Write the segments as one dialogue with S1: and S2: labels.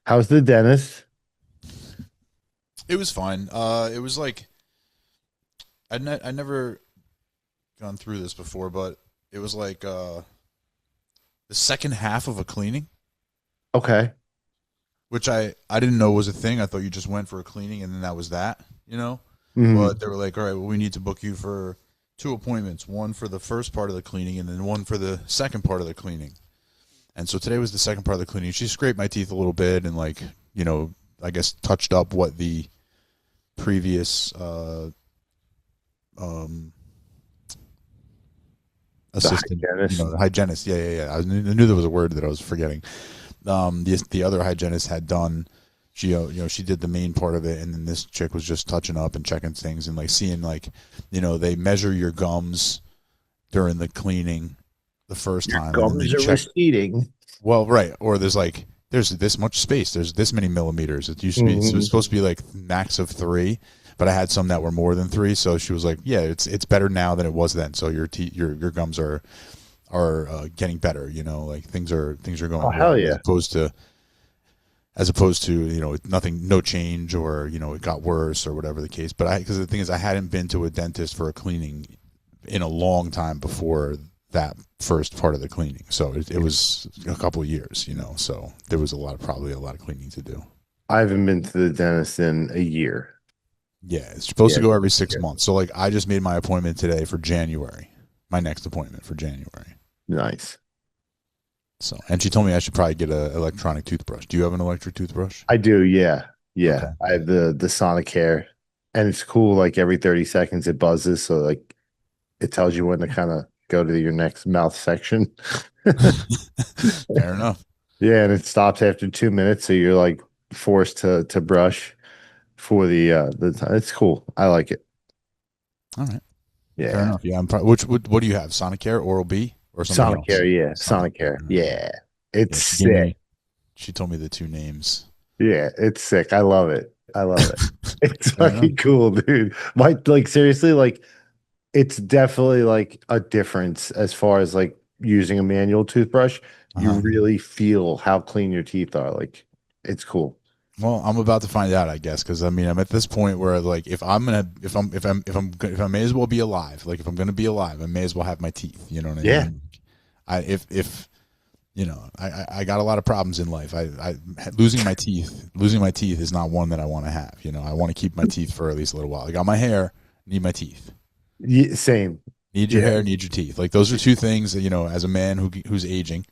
S1: How's the dentist?
S2: It was fine. It was like I never gone through this before, but it was like the second half of a cleaning,
S1: Okay.
S2: which I didn't know was a thing. I thought you just went for a cleaning and then that was that.
S1: Hmm.
S2: But they were like, all right, well, we need to book you for two appointments, one for the first part of the cleaning and then one for the second part of the cleaning. And so today was the second part of the cleaning. She scraped my teeth a little bit and I guess touched up what the previous um,
S1: The
S2: assistant,
S1: hygienist.
S2: the hygienist. Yeah, yeah, yeah. I knew there was a word that I was forgetting. The other hygienist had done. She she did the main part of it, and then this chick was just touching up and checking things and like seeing they measure your gums during the cleaning the first
S1: Your
S2: time, and then they
S1: gums are
S2: check.
S1: receding.
S2: Well, right, or there's this much space. There's this many millimeters. It used to be, so it was
S1: Hmm.
S2: supposed to be like max of three, but I had some that were more than three. So she was like, "Yeah, it's better now than it was then. So your gums are getting better. Like things are
S1: Oh,
S2: going
S1: hell
S2: well
S1: yeah.
S2: as opposed to nothing, no change, or it got worse or whatever the case. But because the thing is, I hadn't been to a dentist for a cleaning in a long time before that first part of the cleaning. So it was a couple of years. So there was probably a lot of cleaning to do.
S1: I haven't been to the dentist in a year.
S2: Yeah, it's supposed
S1: Yeah.
S2: to go every six
S1: Yeah.
S2: months. So like I just made my appointment today for January, my next appointment for January.
S1: Nice.
S2: So, and she told me I should probably get an electronic toothbrush. Do you have an electric toothbrush?
S1: I do. Yeah. Yeah.
S2: Okay.
S1: I have the Sonicare, and it's cool. Like every 30 seconds, it buzzes. So like it tells you when to kind of go to your next mouth section.
S2: Fair enough.
S1: Yeah. And it stops after 2 minutes. So you're like forced to brush for the time. It's cool. I like it.
S2: All right. Fair
S1: Yeah.
S2: enough. Yeah. I'm probably. What do you have? Sonicare, Oral B, or something else?
S1: Sonicare, yeah,
S2: Sonicare.
S1: Sonicare,
S2: All right.
S1: yeah. It's
S2: Yeah. She gave
S1: sick.
S2: me. She told me the two names.
S1: Yeah, it's sick. I love it. I love it. It's
S2: Fair enough.
S1: fucking cool, dude. Like seriously, like it's definitely like a difference as far as like using a manual toothbrush. You
S2: Uh-huh.
S1: really feel how clean your teeth are. Like it's cool.
S2: Well, I'm about to find out, I guess, because I mean, I'm at this point where like, if I may as well be alive, like if I'm gonna be alive, I may as well have my teeth. You know what I
S1: Yeah.
S2: mean? I if I got a lot of problems in life. I losing my teeth is not one that I want to have. I want to keep my teeth for at least a little while. I got my hair, need my teeth.
S1: Same.
S2: Need your
S1: Yeah.
S2: hair, need your teeth. Like those are two things that as a man who's aging,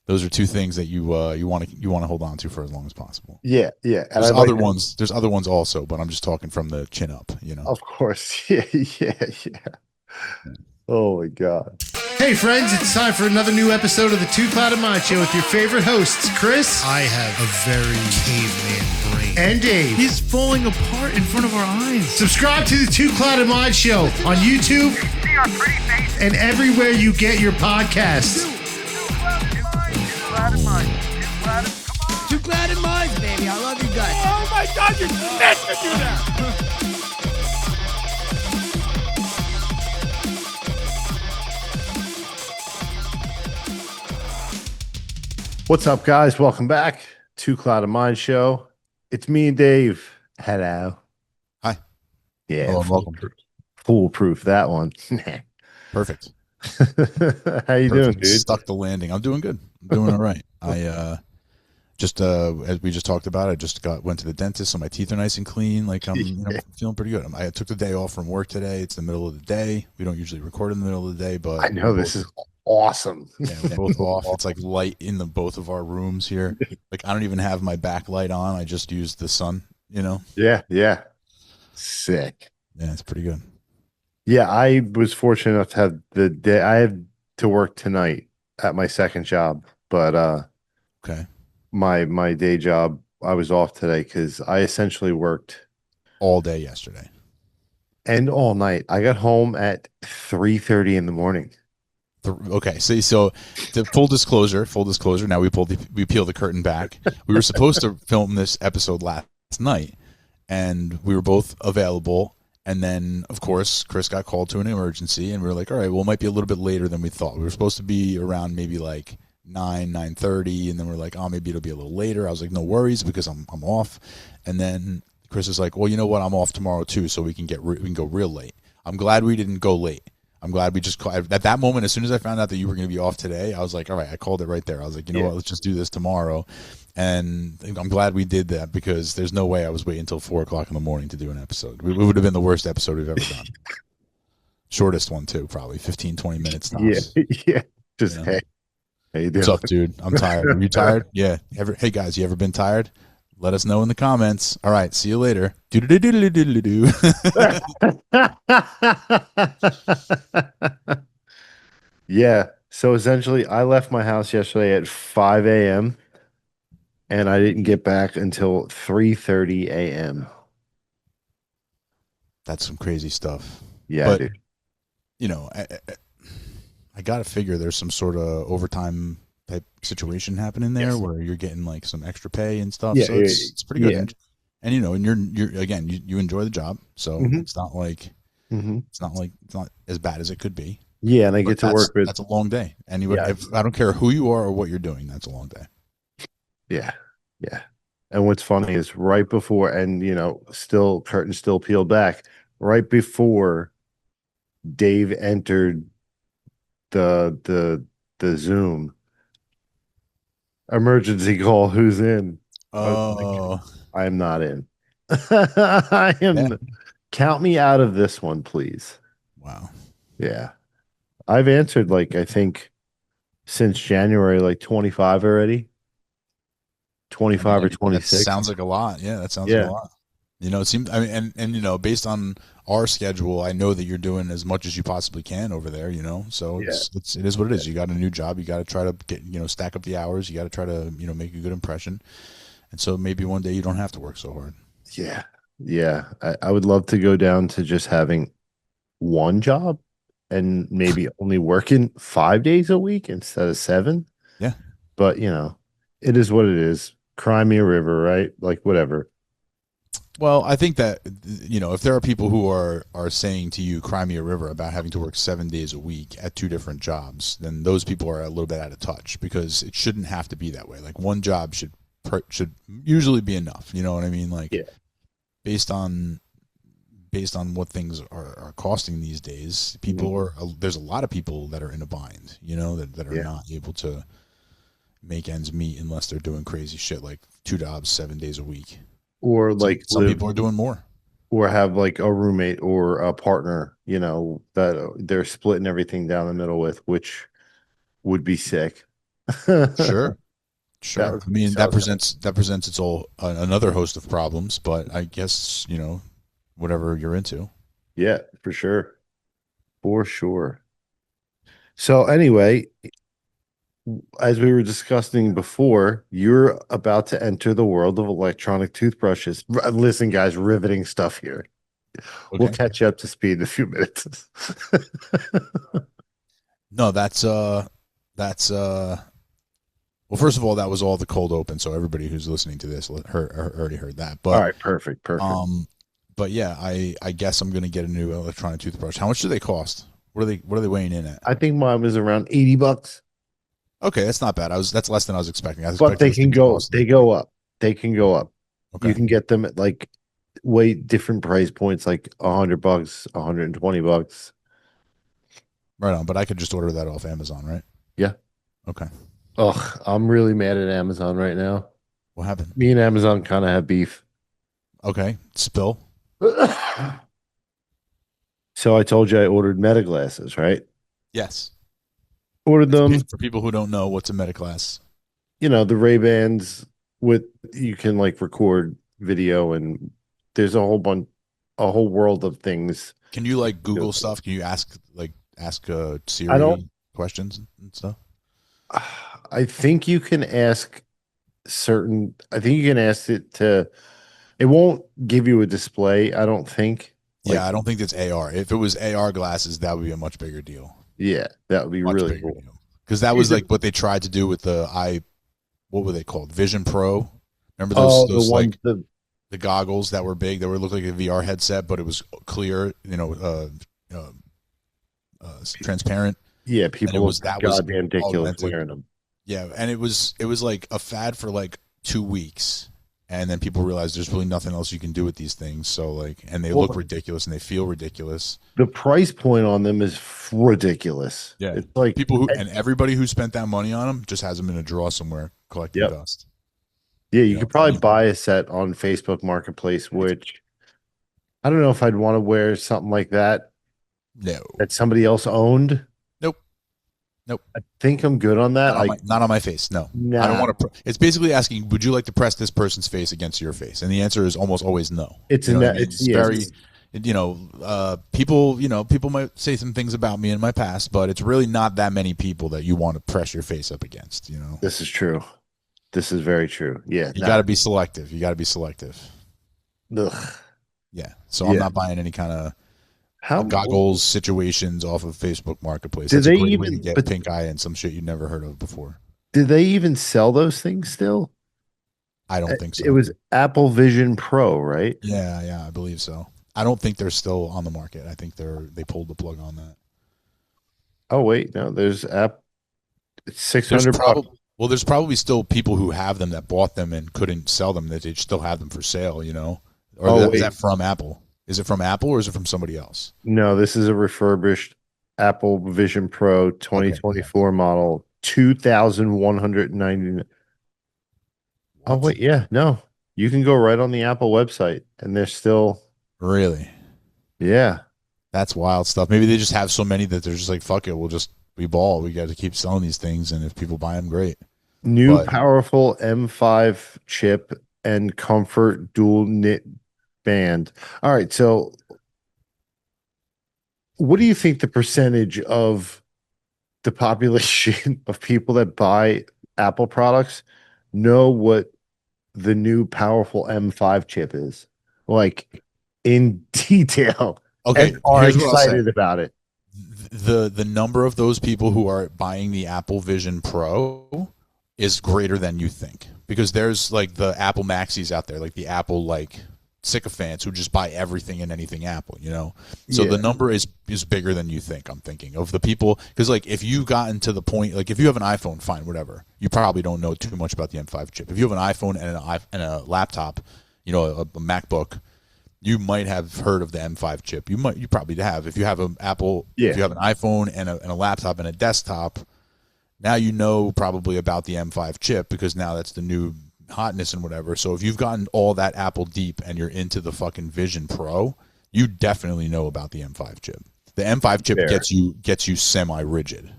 S2: those are two things that you want to hold on to for as long as possible.
S1: Yeah. Yeah. And
S2: There's
S1: I'd like
S2: other
S1: to,
S2: ones. There's other ones also, but I'm just talking from the chin up.
S1: of course. Yeah. Yeah. Yeah. Oh my God.
S3: Hey friends, it's time for another new episode of the Two Clouded Mind Show with your favorite hosts, Chris
S4: I have a very caveman brain.
S3: and Dave.
S4: He's falling apart in front of our eyes.
S3: Subscribe to the Two Clouded Mind Show on YouTube and everywhere you get your podcasts.
S5: Two clouded minds, baby. I love you guys.
S6: Oh my God, you're meant to do that!
S1: What's up, guys? Welcome back to Cloud of Mind Show. It's me and Dave. Hello.
S2: Hi.
S1: Yeah,
S2: Hello and welcome.
S1: foolproof that one.
S2: Perfect.
S1: How you doing,
S2: Perfect.
S1: dude?
S2: Stuck the landing. I'm doing good. I'm doing all right. I just as we just talked about, I just went to the dentist, so my teeth are nice and clean. Like I'm feeling pretty good. I took the day off from work today. It's the middle of the day. We don't usually record in the middle of the day, but
S1: I know this is awesome.
S2: yeah, we're both off. It's like light in the both of our rooms here. Like I don't even have my backlight on. I just use the sun.
S1: Yeah, yeah. Sick.
S2: Yeah, it's pretty good.
S1: Yeah, I was fortunate enough to have the day. I had to work tonight at my second job, but
S2: Okay.
S1: my day job, I was off today because I essentially worked
S2: All day yesterday.
S1: and all night. I got home at 3:30 in the morning.
S2: Okay, so the full disclosure. Now we peel the curtain back. We were supposed to film this episode last night, and we were both available. And then, of course, Chris got called to an emergency, and we were like, "All right, well, it might be a little bit later than we thought. We were supposed to be around maybe like 9:30, and then we're like, oh, maybe it'll be a little later. I was like, no worries, because I'm off. And then Chris is like, well, you know what? I'm off tomorrow too, so we can go real late. I'm glad we didn't go late. I'm glad we just at that moment. As soon as I found out that you were going to be off today, I was like, all right, I called it right there. I was like, you know what? Let's just do this tomorrow. And I'm glad we did that, because there's no way I was waiting until 4:00 in the morning to do an episode. We would have been the worst episode we've ever done. Shortest one too, probably 15-20 minutes tops.
S1: Yeah. Just hey, how you doing?
S2: What's up, dude? I'm tired. Are you tired? Yeah. Hey guys, you ever been tired? Let us know in the comments. All right, see you later. Do.
S1: Yeah. So essentially, I left my house yesterday at 5 a.m. and I didn't get back until 3:30 a.m.
S2: That's some crazy stuff.
S1: Yeah,
S2: but,
S1: dude.
S2: You know, I got to figure there's some sort of overtime type situation happening there where you're getting like some extra pay and stuff.
S1: Yeah,
S2: so it's pretty good.
S1: yeah.
S2: And you know, and you're again, you enjoy the job, so it's not like it's not as bad as it could be.
S1: Yeah, and I get to work with.
S2: That's a long day, and I don't care who you are or what you're doing. That's a long day.
S1: Yeah, yeah. And what's funny is right before, and you know, still curtain still peeled back. Right before Dave entered the Zoom, emergency call. Who's in?
S2: Oh,
S1: I am not in. I am.
S2: Yeah.
S1: Count me out of this one, please.
S2: Wow.
S1: Yeah. I've answered like I think since January, like 25 already. 25 or 26.
S2: That sounds like a lot. Yeah, that sounds like a lot. You know, it seems. I mean, and you know, based on our schedule, I know that you're doing as much as you possibly can over there. You know, so it is what it is. You got a new job. You got to try to get stack up the hours. You got to try to make a good impression. And so maybe one day you don't have to work so hard.
S1: Yeah, yeah. I would love to go down to just having one job and maybe only working 5 days a week instead of 7.
S2: Yeah,
S1: but it is what it is. Cry me a river, right? Like whatever.
S2: Well, I think that, if there are people who are saying to you, cry me a river about having to work 7 days a week at 2 different jobs, then those people are a little bit out of touch, because it shouldn't have to be that way. Like one job should usually be enough. You know what I mean? Like based on what things are costing these days, people there's a lot of people that are in a bind, that are not able to make ends meet unless they're doing crazy shit like 2 jobs 7 days a week.
S1: Or like
S2: some people are doing more,
S1: or have like a roommate or a partner, that they're splitting everything down the middle with, which would be sick.
S2: Sure. I mean, that presents its all another host of problems, but I guess whatever you're into.
S1: Yeah, for sure. So anyway, as we were discussing before, you're about to enter the world of electronic toothbrushes. Listen, guys, riveting stuff here. Okay. We'll catch you up to speed in a few minutes.
S2: No, that's well, first of all, that was all the cold open, so everybody who's listening to this already heard that. But
S1: all right, perfect.
S2: But yeah, I guess I'm gonna get a new electronic toothbrush. How much do they cost? What are they weighing in at?
S1: I think mine was around $80.
S2: Okay, that's not bad. That's less than I was expecting.
S1: But they can go. They go up. They can go up. Okay. You can get them at like way different price points, like $100, $120.
S2: Right on. But I could just order that off Amazon, right?
S1: Yeah.
S2: Okay.
S1: Ugh, I'm really mad at Amazon right now.
S2: What happened?
S1: Me and Amazon kind of have beef.
S2: Okay. Spill.
S1: So I told you I ordered Meta glasses, right?
S2: Yes.
S1: Ordered them.
S2: For people who don't know, what's a Meta glass?
S1: The Ray-Bans you can like record video, and there's a whole world of things.
S2: Can you like Google stuff? Can you ask Siri questions and stuff?
S1: I think you can ask I think you can ask it to. It won't give you a display, I don't think.
S2: Yeah, I don't think it's AR. If it was AR glasses, that would be a much bigger deal.
S1: Yeah, that would be really cool.
S2: Because that was like what they tried to do with what were they called? Vision Pro. Remember those the goggles that were big, that would look like a VR headset, but it was clear, transparent.
S1: Yeah, people was goddamn ridiculous wearing them.
S2: Yeah, and it was like a fad for like 2 weeks, and then people realized there's really nothing else you can do with these things. So like, and they look ridiculous and they feel ridiculous.
S1: The price point on them is ridiculous.
S2: Yeah,
S1: it's like
S2: people who and everybody who spent that money on them just has them in a drawer somewhere collecting dust.
S1: Yeah, you could probably buy a set on Facebook Marketplace, which I don't know if I'd want to wear something like that.
S2: No,
S1: that somebody else owned.
S2: Nope.
S1: I think I'm good on that.
S2: Not on my face. No,
S1: nah.
S2: I don't want to. It's basically asking, would you like to press this person's face against your face? And the answer is almost always no.
S1: It's
S2: very, people might say some things about me in my past, but it's really not that many people that you want to press your face up against.
S1: This is true. This is very true. Yeah,
S2: you got to be selective.
S1: Ugh.
S2: Yeah. So I'm not buying any kind of goggles situations off of Facebook Marketplace. That's a great way to get pink eye and some shit you never heard of before.
S1: Did they even sell those things still?
S2: I don't think so.
S1: It was Apple Vision Pro, right?
S2: Yeah, I believe so. I don't think they're still on the market. I think they pulled the plug on that.
S1: Oh wait, no, there's it's $600.
S2: Well, there's probably still people who have them that bought them and couldn't sell them, that they still have them for sale, Or is that from Apple? Is it from Apple or is it from somebody else?
S1: No, this is a refurbished Apple Vision Pro 2024 model, 2,199. Oh wait, yeah, no. You can go right on the Apple website and they're still
S2: really.
S1: Yeah.
S2: That's wild stuff. Maybe they just have so many that they're just like, fuck it, we ball. We got to keep selling these things, and if people buy them, great.
S1: Powerful M5 chip and comfort dual knit band. All right, so what do you think the percentage of the population of people that buy Apple products know what the new powerful M5 chip is? Like in detail.
S2: Okay,
S1: and are excited about it.
S2: The number of those people who are buying the Apple Vision Pro is greater than you think, because there's like the Apple Maxis out there, like the Apple sycophants who just buy everything and anything Apple, So the number is bigger than you think. I'm thinking of the people, because like if you've gotten to the point, like if you have an iPhone, fine, whatever, you probably don't know too much about the M5 chip. If you have an iPhone and a laptop, a MacBook, you might have heard of the M5 chip. You probably have. If you have an Apple, if you have an iPhone and a laptop and a desktop, now you know probably about the M5 chip, because now that's the new hotness and whatever. So if you've gotten all that Apple deep and you're into the fucking Vision Pro, you definitely know about the M5 chip. The M5 chip gets you semi-rigid.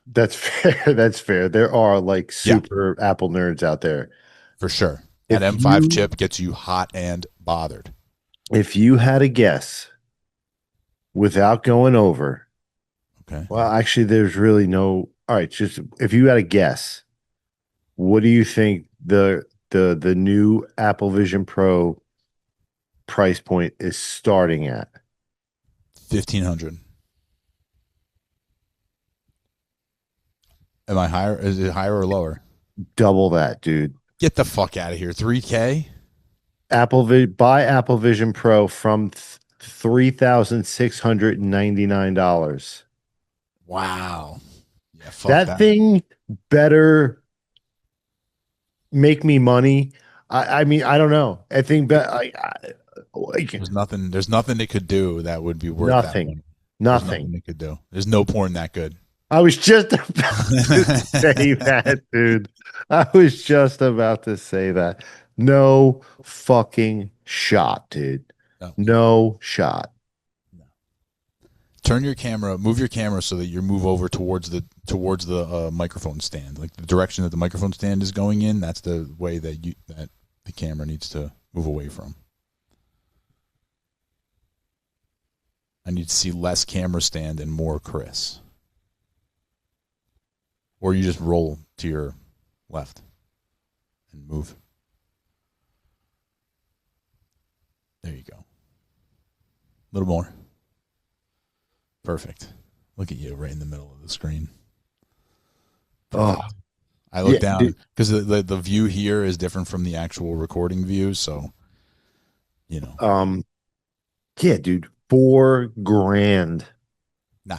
S1: That's fair. That's fair. There are like super Apple nerds out there.
S2: For sure. That M5 chip gets you hot and bothered.
S1: If you had a guess without going over,
S2: okay.
S1: Well, actually, there's really no. All right, just if you had a guess, what do you think the new Apple Vision Pro price point is starting at?
S2: $1,500. Am I higher? Is it higher or lower?
S1: Double that, dude.
S2: Get the fuck out of here. $3,000.
S1: Buy Apple Vision Pro from $3,699.
S2: Wow. Yeah,
S1: that thing better make me money. I mean, I don't know. I think
S2: there's nothing it could do that would be worth
S1: nothing. Nothing
S2: it could do. There's no porn that good.
S1: I was just about to say that, dude. I was just about to say that. No fucking shot, dude. No shot.
S2: No. Move your camera so that you move over towards the microphone stand. Like the direction that the microphone stand is going in, that's the way that the camera needs to move away from. I need to see less camera stand and more Chris. Or you just roll to your left and move. There you go. A little more. Perfect. Look at you right in the middle of the screen. Perfect. Oh, I look down because the view here is different from the actual recording view. So,
S1: Yeah, dude. $4,000.
S2: Nah.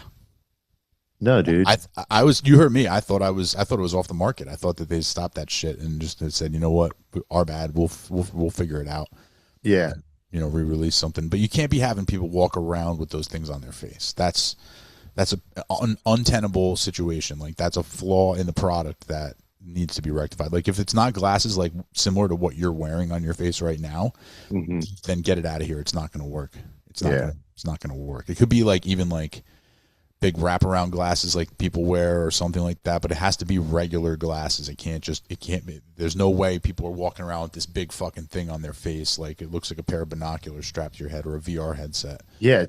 S1: No, dude.
S2: I was, you heard me. I thought it was off the market. I thought that they stopped that shit and just said, you know what, our bad. We'll figure it out.
S1: Yeah.
S2: You know, re-release something. But you can't be having people walk around with those things on their face. That's an untenable situation. Like, that's a flaw in the product that needs to be rectified. Like, if it's not glasses like similar to what you're wearing on your face right now, then get it out of here. It's not going to work. It's not going to work. It could be like even like big wraparound glasses like people wear or something like that, but it has to be regular glasses. It can't be, there's no way people are walking around with this big fucking thing on their face like it looks like a pair of binoculars strapped to your head or a VR headset.
S1: Yeah,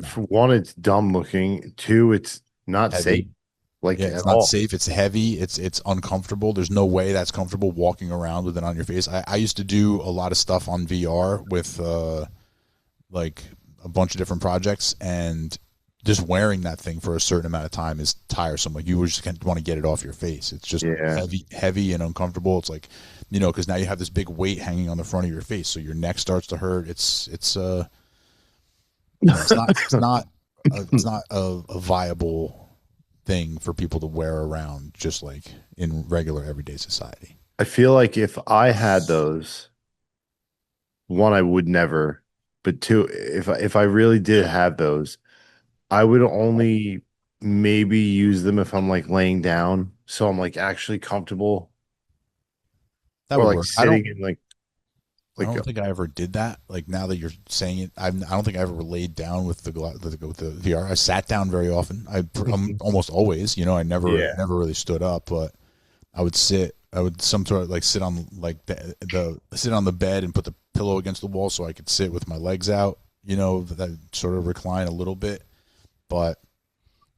S1: for one, it's dumb looking. Two, it's not
S2: Heavy.
S1: safe. Like,
S2: Yeah, it's
S1: at
S2: not
S1: all.
S2: safe. It's heavy. It's uncomfortable. There's no way that's comfortable walking around with it on your face. I used to do a lot of stuff on VR with like a bunch of different projects, and just wearing that thing for a certain amount of time is tiresome. Like, you just want to get it off your face. It's just heavy and uncomfortable. It's like, you know, because now you have this big weight hanging on the front of your face, so your neck starts to hurt. It's not a viable thing for people to wear around just like in regular everyday society.
S1: I feel like if I had those, one, I would never, but two, if I really did have those, I would only maybe use them if I'm like laying down, so I'm like actually comfortable,
S2: That
S1: or
S2: would
S1: like
S2: work.
S1: sitting in like
S2: I don't think I ever did that. Like, now that you're saying it, I don't think I ever laid down with the VR. I sat down very often. I'm almost always, you know, I never really stood up, but I would sit. I would some sort of like sit on like sit on the bed and put the pillow against the wall so I could sit with my legs out. You know, that sort of recline a little bit. But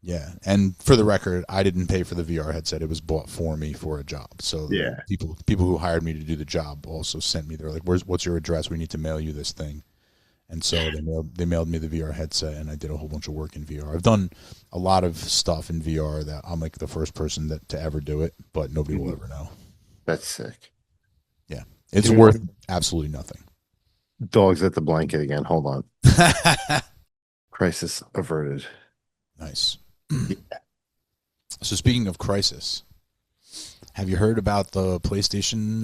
S2: yeah, and for the record, I didn't pay for the VR headset. It was bought for me for a job. So
S1: Yeah.
S2: people who hired me to do the job also sent me. They're like, what's your address? We need to mail you this thing. And so they mailed me the VR headset, and I did a whole bunch of work in VR. I've done a lot of stuff in VR that I'm like the first person to ever do it, but nobody will ever know.
S1: That's sick.
S2: Yeah, it's worth absolutely nothing.
S1: Dogs at the blanket again. Hold on. Crisis averted.
S2: Nice. So speaking of crisis, have you heard about the PlayStation,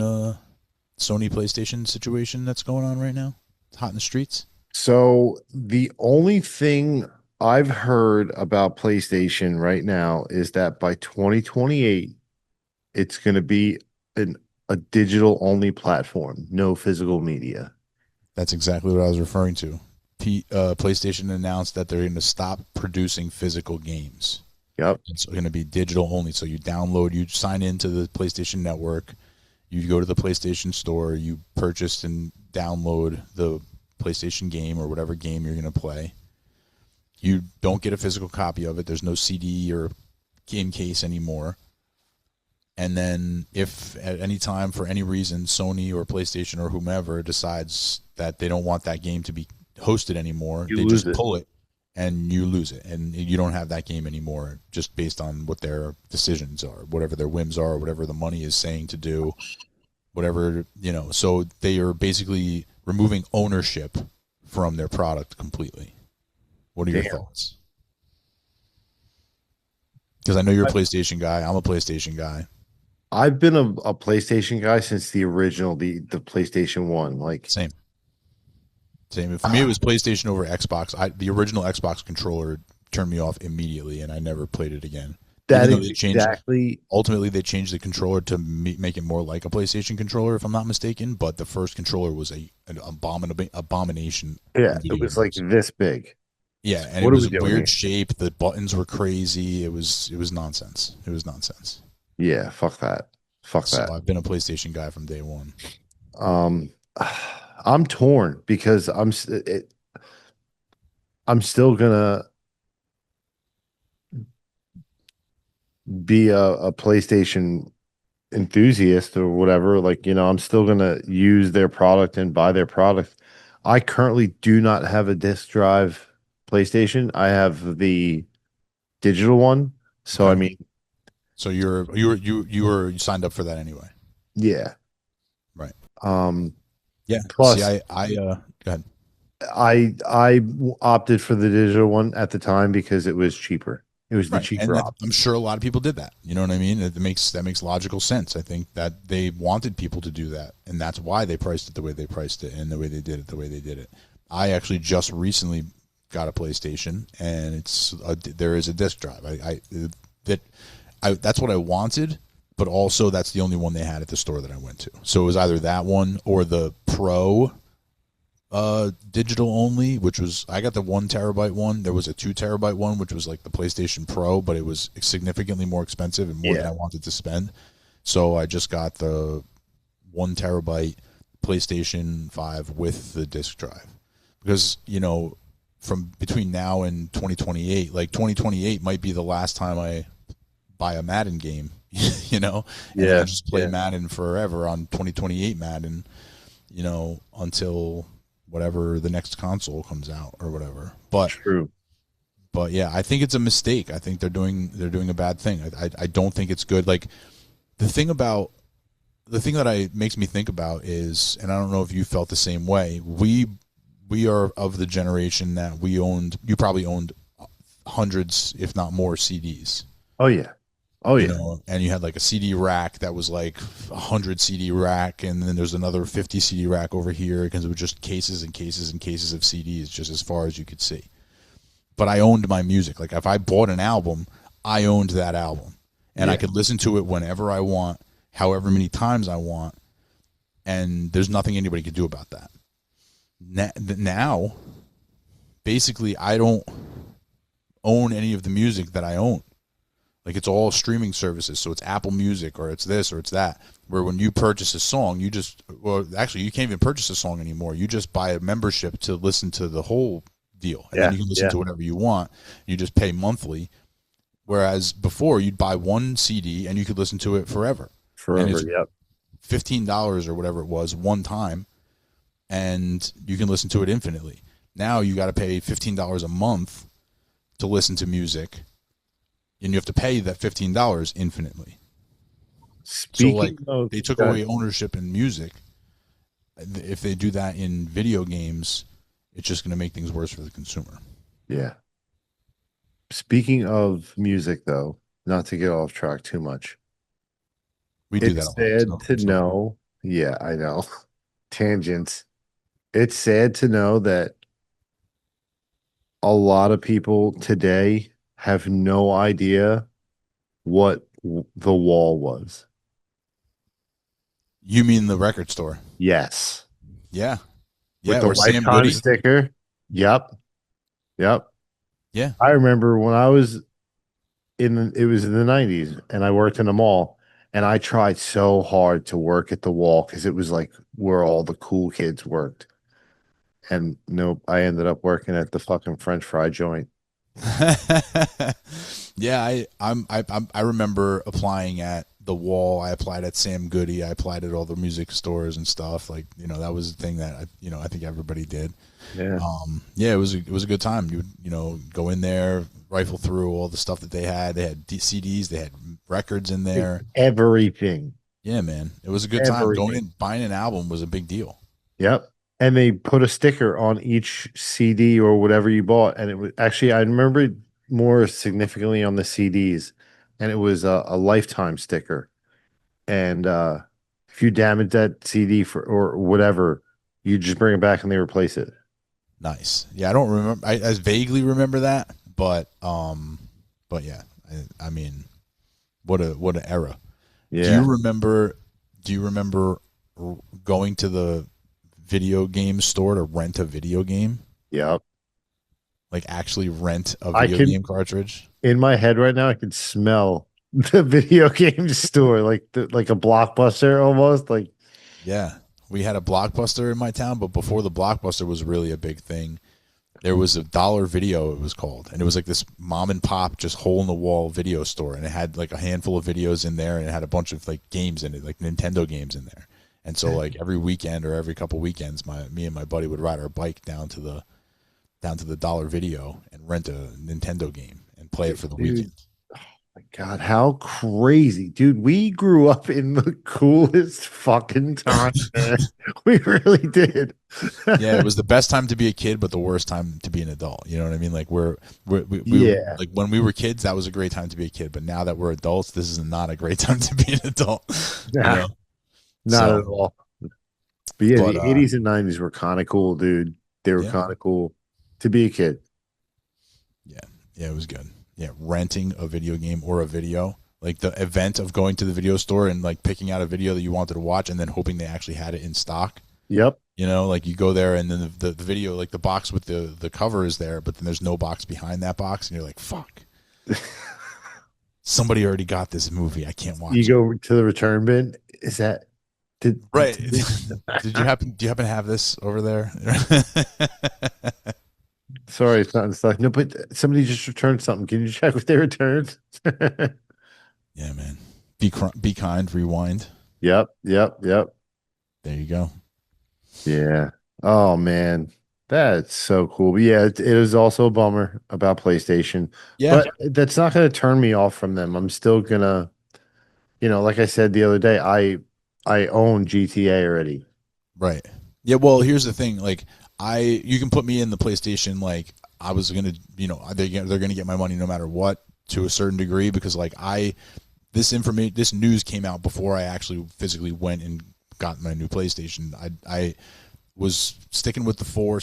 S2: Sony PlayStation situation that's going on right now? It's hot in the streets.
S1: So the only thing I've heard about PlayStation right now is that by 2028, it's going to be a digital only platform, no physical media.
S2: That's exactly what I was referring to. PlayStation announced that they're going to stop producing physical games.
S1: Yep.
S2: It's going to be digital only. So you sign into the PlayStation Network, you go to the PlayStation Store, you purchase and download the PlayStation game or whatever game you're going to play. You don't get a physical copy of it. There's no CD or game case anymore. And then if at any time, for any reason, Sony or PlayStation or whomever decides that they don't want that game to be hosted anymore, they just pull it and you lose it. And you don't have that game anymore just based on what their decisions are, whatever their whims are, whatever the money is saying to do, whatever, you know. So they are basically removing ownership from their product completely. What are your thoughts? Because I know you're a PlayStation guy. I'm a PlayStation guy.
S1: I've been a PlayStation guy since the original, the PlayStation 1. Like,
S2: Same. For me, it was PlayStation over Xbox. The original Xbox controller turned me off immediately, and I never played it again.
S1: that is exactly.
S2: Ultimately, they changed the controller to make it more like a PlayStation controller, if I'm not mistaken. But the first controller was an abomination.
S1: Yeah, it was like this big.
S2: Yeah, and it was a weird shape. The buttons were crazy. It was nonsense. It was nonsense.
S1: Yeah, fuck that.
S2: So I've been a PlayStation guy from day one.
S1: I'm torn because I'm still gonna be a PlayStation enthusiast or whatever. Like, you know, I'm still gonna use their product and buy their product. I currently do not have a disc drive PlayStation. I have the digital one. So
S2: Okay.
S1: I mean,
S2: So you were signed up for that anyway,
S1: yeah.
S2: right?
S1: Yeah.
S2: Plus,
S1: Plus,
S2: go ahead.
S1: I opted for the digital one at the time because it was cheaper. It was the
S2: Right.
S1: cheaper option.
S2: I'm sure a lot of people did that. You know what I mean? That makes logical sense. I think that they wanted people to do that, and that's why they priced it the way they priced it and the way they did it the way they did it. I actually just recently got a PlayStation, and there is a disc drive. That's what I wanted, but also that's the only one they had at the store that I went to. So it was either that one or the Pro digital only, which was, I got the 1 terabyte one. There was a 2 terabyte one, which was like the PlayStation Pro, but it was significantly more expensive and more than I wanted to spend. So I just got the 1 terabyte PlayStation 5 with the disc drive, because, you know, from between now and 2028, like 2028 might be the last time I buy a Madden game, you know, and I just play Madden forever on 2028 Madden, you know, until whatever the next console comes out or whatever. But
S1: True.
S2: But yeah, I think it's a mistake. I think they're doing a bad thing. I don't think it's good. Like the thing that makes me think about is, and I don't know if you felt the same way. We are of the generation that you probably owned hundreds, if not more, CDs.
S1: Oh yeah. Oh yeah.
S2: You know, and you had like a CD rack that was like 100 CD rack, and then there's another 50 CD rack over here, because it was just cases and cases and cases of CDs just as far as you could see. But I owned my music. Like if I bought an album, I owned that album, and I could listen to it whenever I want, however many times I want, and there's nothing anybody could do about that. Now, basically, I don't own any of the music that I own. Like it's all streaming services, so it's Apple Music or it's this or it's that. Where when you purchase a song, you can't even purchase a song anymore. You just buy a membership to listen to the whole deal, and then you can listen to whatever you want. You just pay monthly. Whereas before, you'd buy one CD and you could listen to it forever.
S1: Yep.
S2: $15 or whatever it was one time, and you can listen to it infinitely. Now you got to pay $15 a month to listen to music. And you have to pay that $15 infinitely. They took away ownership in music. If they do that in video games, it's just going to make things worse for the consumer.
S1: Yeah. Speaking of music, though, not to get off track too much.
S2: We do that a lot.
S1: It's sad to know. Yeah, I know. Tangents. It's sad to know that a lot of people today have no idea what the wall was.
S2: You mean the record store?
S1: Yes.
S2: Yeah.
S1: With
S2: Yeah,
S1: the lifetime sticker. Yep. Yeah. I remember when I was it was in the 90s, and I worked in a mall, and I tried so hard to work at the wall because it was like where all the cool kids worked. And nope, I ended up working at the fucking French fry joint.
S2: Yeah, I remember applying at the wall. I applied at Sam Goody. I applied at all the music stores and stuff. Like, you know, that was the thing that I think everybody did.
S1: Yeah.
S2: It was a good time. You would go in there, rifle through all the stuff that they had. They had CDs, they had records in there.
S1: Everything.
S2: Yeah, man. It was a good time. Going in, buying an album was a big deal.
S1: Yep. And they put a sticker on each CD or whatever you bought. And it was actually, I remember more significantly on the CDs, and it was a lifetime sticker. And if you damage that CD or whatever, you just bring it back and they replace it.
S2: Nice. Yeah, I don't remember. I vaguely remember that, but yeah, I mean, what an era. Yeah. Do you remember going to the video game store to rent a video game?
S1: Yep.
S2: Like actually rent a video game cartridge?
S1: In my head right now, I can smell the video game store, like a Blockbuster almost. Like,
S2: yeah, we had a Blockbuster in my town, but before the Blockbuster was really a big thing, there was a Dollar Video, it was called, and it was like this mom and pop, just hole in the wall video store, and it had like a handful of videos in there, and it had a bunch of like games in it, like Nintendo games in there. And so like every weekend or every couple weekends, me and my buddy would ride our bike down to the Dollar Video and rent a Nintendo game and play it for the weekend.
S1: My God, how crazy, dude. We grew up in the coolest fucking time, man. We really did.
S2: Yeah, it was the best time to be a kid, but the worst time to be an adult. You know what I mean? Like we
S1: Yeah.
S2: like when we were kids, that was a great time to be a kid. But now that we're adults, this is not a great time to be an adult. You
S1: Nah,
S2: know?
S1: not
S2: So,
S1: at all. But yeah,
S2: but,
S1: the 80s and 90s were kind of cool, dude. They were
S2: yeah.
S1: kind of cool to be a kid.
S2: Yeah, it was good. Yeah, renting a video game or a video, like the event of going to the video store and like picking out a video that you wanted to watch and then hoping they actually had it in stock.
S1: Yep.
S2: You know, like you go there and then the video, like the box with the cover is there, but then there's no box behind that box, and you're like, fuck. Somebody already got this movie. I can't watch
S1: You
S2: it.
S1: go to the return bin. Is that
S2: Right. Do you happen to have this over there?
S1: Sorry, it's not in stock. No, but somebody just returned something. Can you check what they returned?
S2: Yeah, man. Be kind, rewind.
S1: Yep.
S2: There you go.
S1: Yeah. Oh man, that's so cool. But yeah, it is also a bummer about PlayStation.
S2: Yeah.
S1: But that's not going to turn me off from them. I'm still gonna, like I said the other day, I own GTA already.
S2: Right. Yeah, well, here's the thing. Like, you can put me in the PlayStation. Like, I was gonna, they're gonna get my money no matter what, to a certain degree, because like this news came out before I actually physically went and got my new PlayStation. I was sticking with the 4,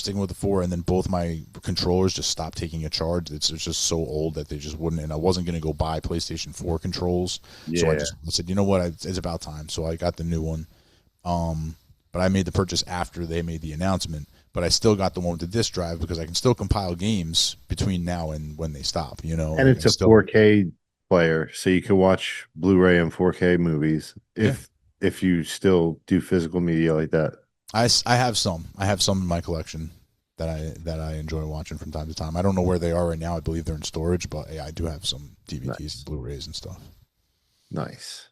S2: and then both my controllers just stopped taking a charge. It's just so old that they just wouldn't, and I wasn't gonna go buy PlayStation 4 controls.
S1: Yeah.
S2: So I said, you know what, it's about time. So I got the new one. But I made the purchase after they made the announcement. But I still got the one with the disc drive because I can still compile games between now and when they stop,
S1: And it's a 4K player, so you can watch Blu-ray and 4K movies if you still do physical media like that.
S2: I have some in my collection that I enjoy watching from time to time. I don't know where they are right now. I believe they're in storage, but yeah, I do have some DVDs,
S1: Nice.
S2: Blu-rays, and stuff.
S1: Nice.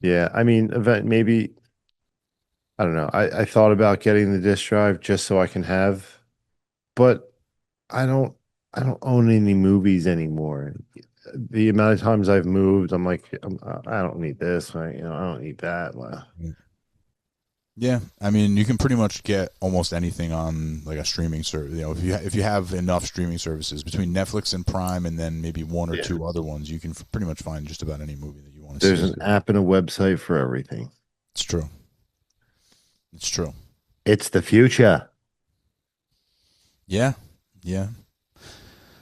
S1: Yeah, I mean, maybe I don't know. I thought about getting the disc drive just so I can have, but I don't own any movies anymore. The amount of times I've moved, I'm like, I don't need this. I don't need that. Well,
S2: Yeah, I mean, you can pretty much get almost anything on like a streaming service. If you have enough streaming services between Netflix and Prime, and then maybe one or two other ones, you can pretty much find just about any movie that you want to see.
S1: There's an app and a website for everything.
S2: It's true.
S1: It's the future.
S2: Yeah.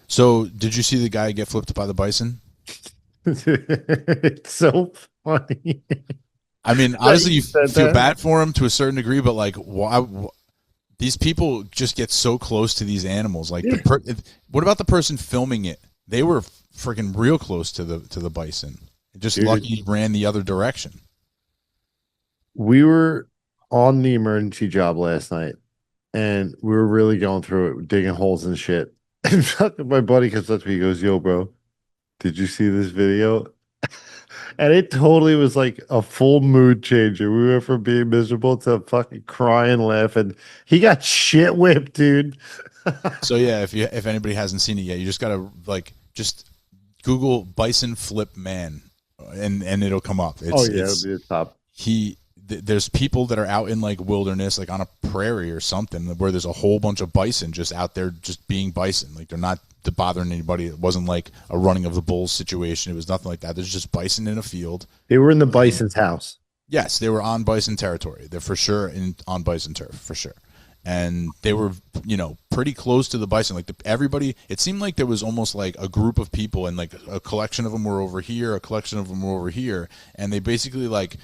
S2: So, did you see the guy get flipped by the bison?
S1: It's so funny.
S2: I mean, honestly, you
S1: said
S2: feel
S1: that.
S2: bad for him to a certain degree, but like, why? These people just get so close to these animals. Like, what about the person filming it? They were freaking real close to the bison. Just
S1: Dude.
S2: lucky he ran the other direction.
S1: We were on the emergency job last night, and we were really going through it, digging holes and shit. And my buddy comes up to me, he goes, "Yo, bro, did you see this video?" And it totally was like a full mood changer. We went from being miserable to fucking crying, laughing. He got shit whipped, dude.
S2: So yeah, if anybody hasn't seen it yet, you just gotta just Google bison flip man, and it'll come up.
S1: It'll be the top.
S2: There's people that are out in like wilderness, like on a prairie or something, where there's a whole bunch of bison just out there just being bison. Like, they're not bothering anybody. It wasn't like a running of the bulls situation. It was nothing like that. There's just bison in a field.
S1: They were in the bison's house.
S2: Yes, they were on bison territory. They're for sure on bison turf, for sure. And they were, pretty close to the bison. Like, everybody, it seemed like there was almost like a group of people, and like a collection of them were over here, a collection of them were over here, and they basically like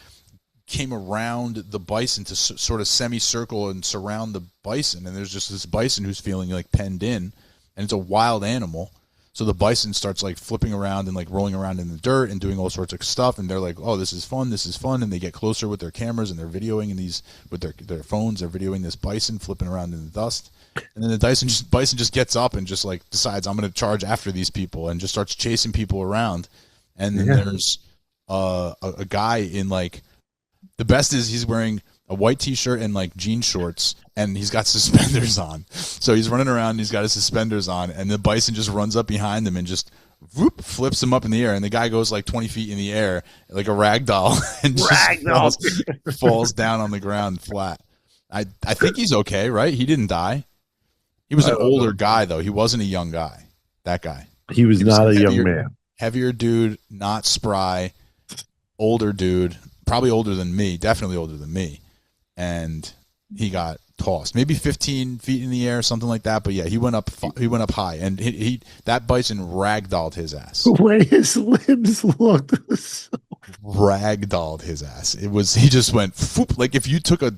S2: came around the bison to sort of semicircle and surround the bison. And there's just this bison who's feeling like penned in, and it's a wild animal. So the bison starts like flipping around and like rolling around in the dirt and doing all sorts of stuff. And they're like, "Oh, this is fun. And they get closer with their cameras, and they're videoing with their phones. They're videoing this bison flipping around in the dust. And then the bison just gets up and just like decides, I'm going to charge after these people, and just starts chasing people around. And then there's a guy in like, the best is he's wearing a white t-shirt and like jean shorts, and he's got suspenders on. So he's running around, and he's got his suspenders on, and the bison just runs up behind him and just whoop, flips him up in the air, and the guy goes like 20 feet in the air like a rag doll and just falls down on the ground flat. I think he's okay, right? He didn't die. He was an older guy, though. He wasn't a young guy. That guy.
S1: He was not a young man.
S2: Heavier dude, not spry, older dude, probably older than me, definitely older than me. And he got tossed, maybe 15 feet in the air, something like that. But yeah, he went up high, and he that bison ragdolled his ass.
S1: The way his limbs looked,
S2: Ragdolled his ass. He just went foop, like if you took a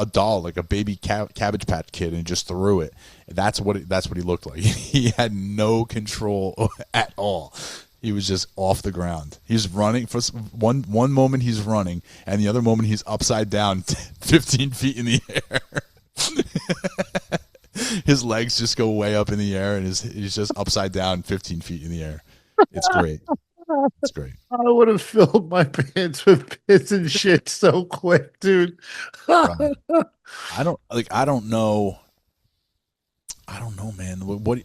S2: doll, like a baby Cabbage Patch Kid, and just threw it. That's what he looked like. He had no control at all. He was just off the ground. He's running for one moment. He's running, and the other moment he's upside down, 15 feet in the air. His legs just go way up in the air, and he's just upside down, 15 feet in the air. It's great. It's great.
S1: I would have filled my pants with piss and shit so quick, dude.
S2: I don't know, man. What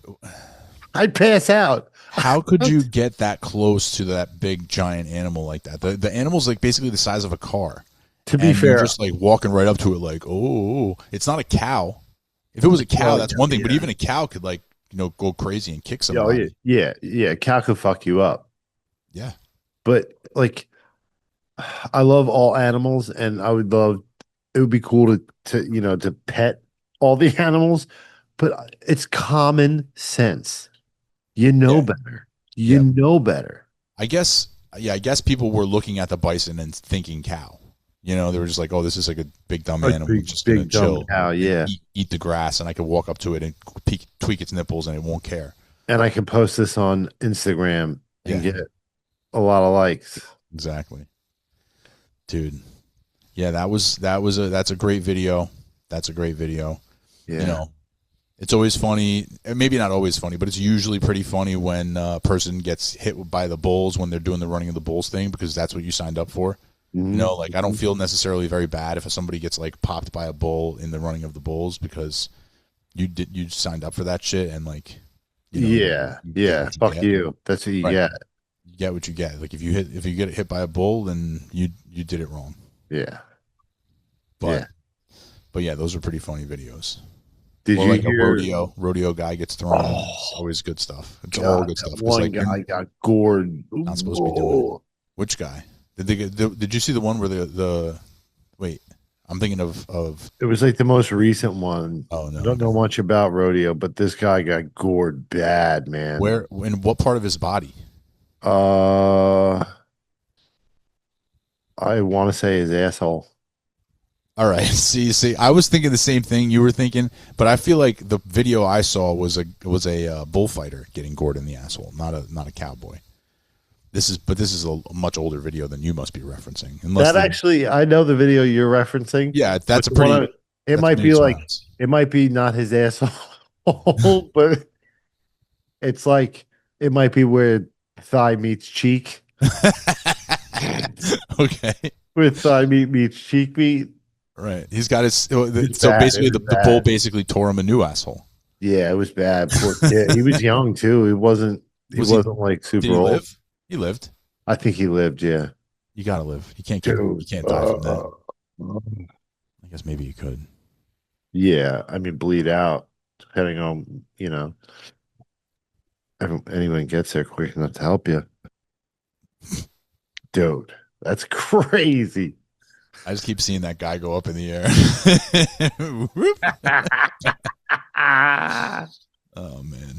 S1: I'd pass out.
S2: How could you get that close to that big giant animal like that? The animal's like basically the size of a car.
S1: To be fair,
S2: you're just like walking right up to it, like, oh, it's not a cow. If it was a cow, that's one thing. Yeah. But even a cow could go crazy and kick somebody.
S1: Oh yeah. Cow could fuck you up.
S2: Yeah.
S1: But I love all animals, and it would be cool to pet all the animals, but it's common sense. You know better. You know better.
S2: I guess people were looking at the bison and thinking cow. They were just like, oh, this is like a big dumb animal. It's just going to chill.
S1: Cow, yeah.
S2: Eat the grass, and I could walk up to it and tweak its nipples, and it won't care.
S1: And I can post this on Instagram and get a lot of likes.
S2: Exactly. Dude. Yeah, that's a great video. That's a great video.
S1: Yeah.
S2: It's always funny, maybe not always funny, but it's usually pretty funny when a person gets hit by the bulls when they're doing the running of the bulls thing, because that's what you signed up for.
S1: Mm-hmm.
S2: I don't feel necessarily very bad if somebody gets popped by a bull in the running of the bulls, because you signed up for that shit, and
S1: fuck you. That's what you get.
S2: You get what you get. Like if you get hit by a bull, then you did it wrong.
S1: Yeah.
S2: But yeah, those are pretty funny videos.
S1: Did you hear
S2: a rodeo guy gets thrown? It's always good stuff. It's all good stuff.
S1: One guy got gored.
S2: Not supposed to be doing it. Which guy? Did you see the one where the wait? I'm thinking of.
S1: It was like the most recent one.
S2: Oh no!
S1: I don't know much about rodeo, but this guy got gored bad, man.
S2: Where? In what part of his body?
S1: I want to say his asshole.
S2: All right. See, I was thinking the same thing you were thinking, but I feel like the video I saw was a bullfighter getting gored in the asshole, not a cowboy. This is a much older video than you must be referencing.
S1: I know the video you're referencing.
S2: Yeah, that's a pretty.
S1: It might be not his asshole, but it's like it might be where thigh meets cheek.
S2: Okay.
S1: Where thigh meat meets cheek meat.
S2: Right. He's got his. Basically, the bull basically tore him a new asshole.
S1: Yeah, it was bad. Poor kid. He was young too. He wasn't like super old.
S2: Live? He lived.
S1: I think he lived. Yeah.
S2: You gotta live. You can't die from that. I guess maybe you could.
S1: Yeah, I mean, bleed out depending on anyone gets there quick enough to help you. Dude, that's crazy.
S2: I just keep seeing that guy go up in the air. Oh man.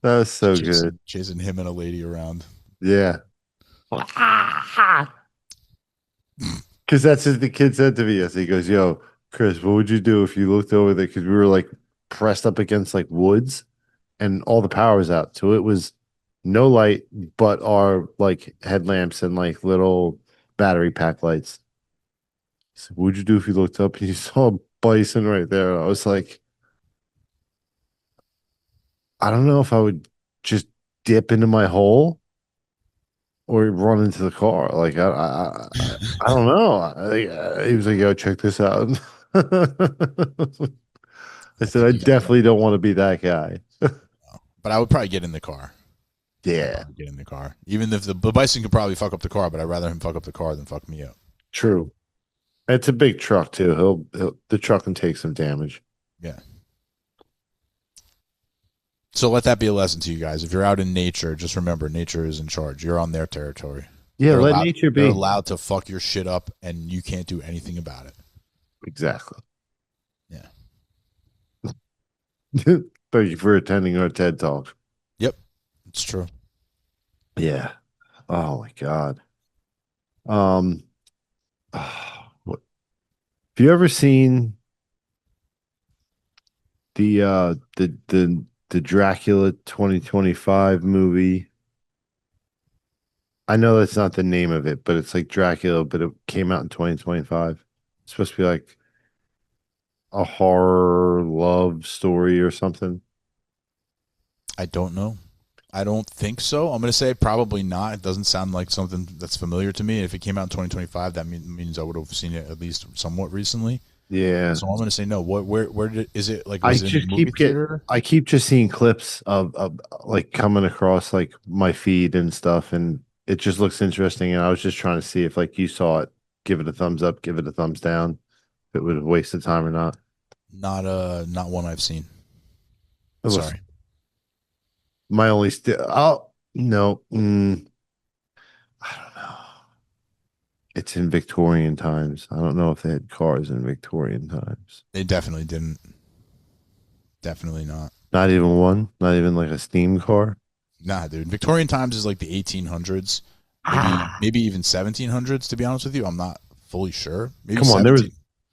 S1: That was so good.
S2: Chasing him and a lady around.
S1: Yeah. Because that's what the kid said to me. Yes, he goes, "Yo, Chris, what would you do if you looked over there?" Because we were pressed up against woods, and all the power's out, so it was no light but our headlamps and little battery pack lights. So what would you do if you looked up and you saw a bison right there? I was like, I don't know if I would just dip into my hole or run into the car. I don't know. He was like, "Yo, check this out." I said, I definitely don't want to be that guy.
S2: But I would probably get in the car.
S1: Yeah,
S2: Get in the car. Even if the bison could probably fuck up the car, but I'd rather him fuck up the car than fuck me up.
S1: true. It's a big truck too. The truck can take some damage.
S2: Yeah. So let that be a lesson to you guys. If you're out in nature, just remember nature is in charge. You're on their territory.
S1: Yeah, let nature be.
S2: They're allowed to fuck your shit up, and you can't do anything about it.
S1: Exactly.
S2: Yeah.
S1: Thank you for attending our TED Talk.
S2: Yep, it's true.
S1: Yeah. Oh my God. What? Have you ever seen the Dracula 2025 movie? I know that's not the name of it, but it's like Dracula, but it came out in 2025. It's supposed to be like a horror love story or something.
S2: I don't know. I don't think so. I'm going to say probably not. It doesn't sound like something that's familiar to me. If it came out in 2025, that means I would have seen it at least somewhat recently.
S1: Yeah.
S2: So I'm going to say no. Where is it? Like,
S1: I
S2: was it
S1: just
S2: in the movie
S1: keep
S2: theater?
S1: I keep just seeing clips of like coming across like my feed and stuff, and it just looks interesting. And I was just trying to see if like you saw it, give it a thumbs up, give it a thumbs down, if it would waste of time or not.
S2: Not one I've seen.
S1: It was
S2: Sorry.
S1: my only oh no, I don't know. It's in Victorian times. I don't know if they had cars in Victorian times.
S2: They definitely didn't. Definitely not.
S1: Not even one. Not even like a steam car.
S2: Nah, dude. Victorian times is like the 1800s, maybe even 1700s. To be honest with you, I'm not fully sure. Maybe
S1: Come on,
S2: 17.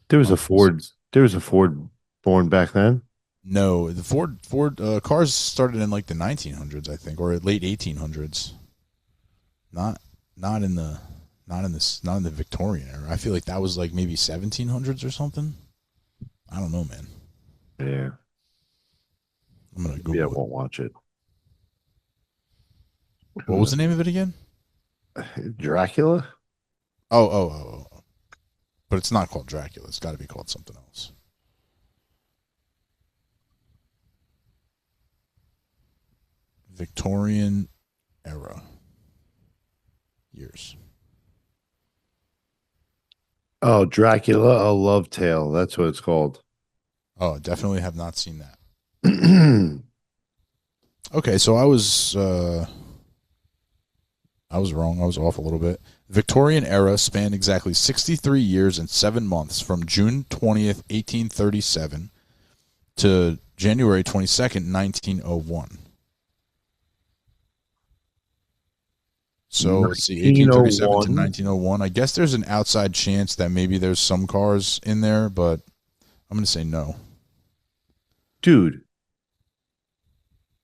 S1: there was a Ford. There was a Ford born back then.
S2: No, the Ford cars started in like the 1900s, I think, or late 1800s. Not in the Victorian era. I feel like that was like maybe 1700s or something. I don't know, man.
S1: Yeah.
S2: I'm gonna Google
S1: Yeah, I
S2: it.
S1: won't watch it.
S2: What was the name of it again?
S1: Dracula?
S2: Oh. But it's not called Dracula. It's got to be called something else. Victorian era years.
S1: Oh, Dracula, a Love Tale. That's what it's called.
S2: Oh, definitely have not seen that. Okay, so I was wrong. I was off a little bit. Victorian era spanned exactly 63 years and 7 months from June 20th, 1837 to January 22nd, 1901. So let's see, 1837 to 1901. I guess there's an outside chance that maybe there's some cars in there, but I'm going to say no.
S1: Dude,